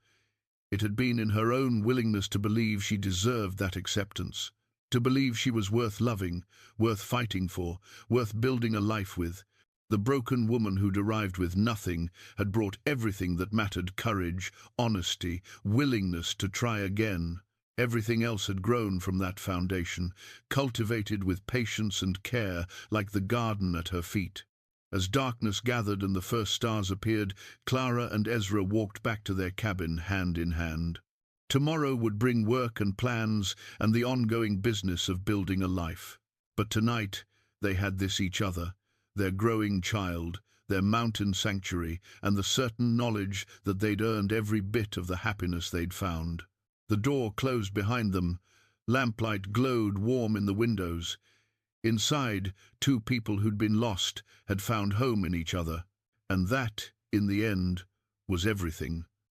It had been in her own willingness to believe she deserved that acceptance, to believe she was worth loving, worth fighting for, worth building a life with. The broken woman who'd arrived with nothing had brought everything that mattered: courage, honesty, willingness to try again. Everything else had grown from that foundation, cultivated with patience and care, like the garden at her feet. As darkness gathered and the first stars appeared, Clara and Ezra walked back to their cabin hand in hand. Tomorrow would bring work and plans and the ongoing business of building a life. But tonight they had this: each other, their growing child, their mountain sanctuary, and the certain knowledge that they'd earned every bit of the happiness they'd found. The door closed behind them. Lamplight glowed warm in the windows. Inside, two people who'd been lost had found home in each other. And that, in the end, was everything.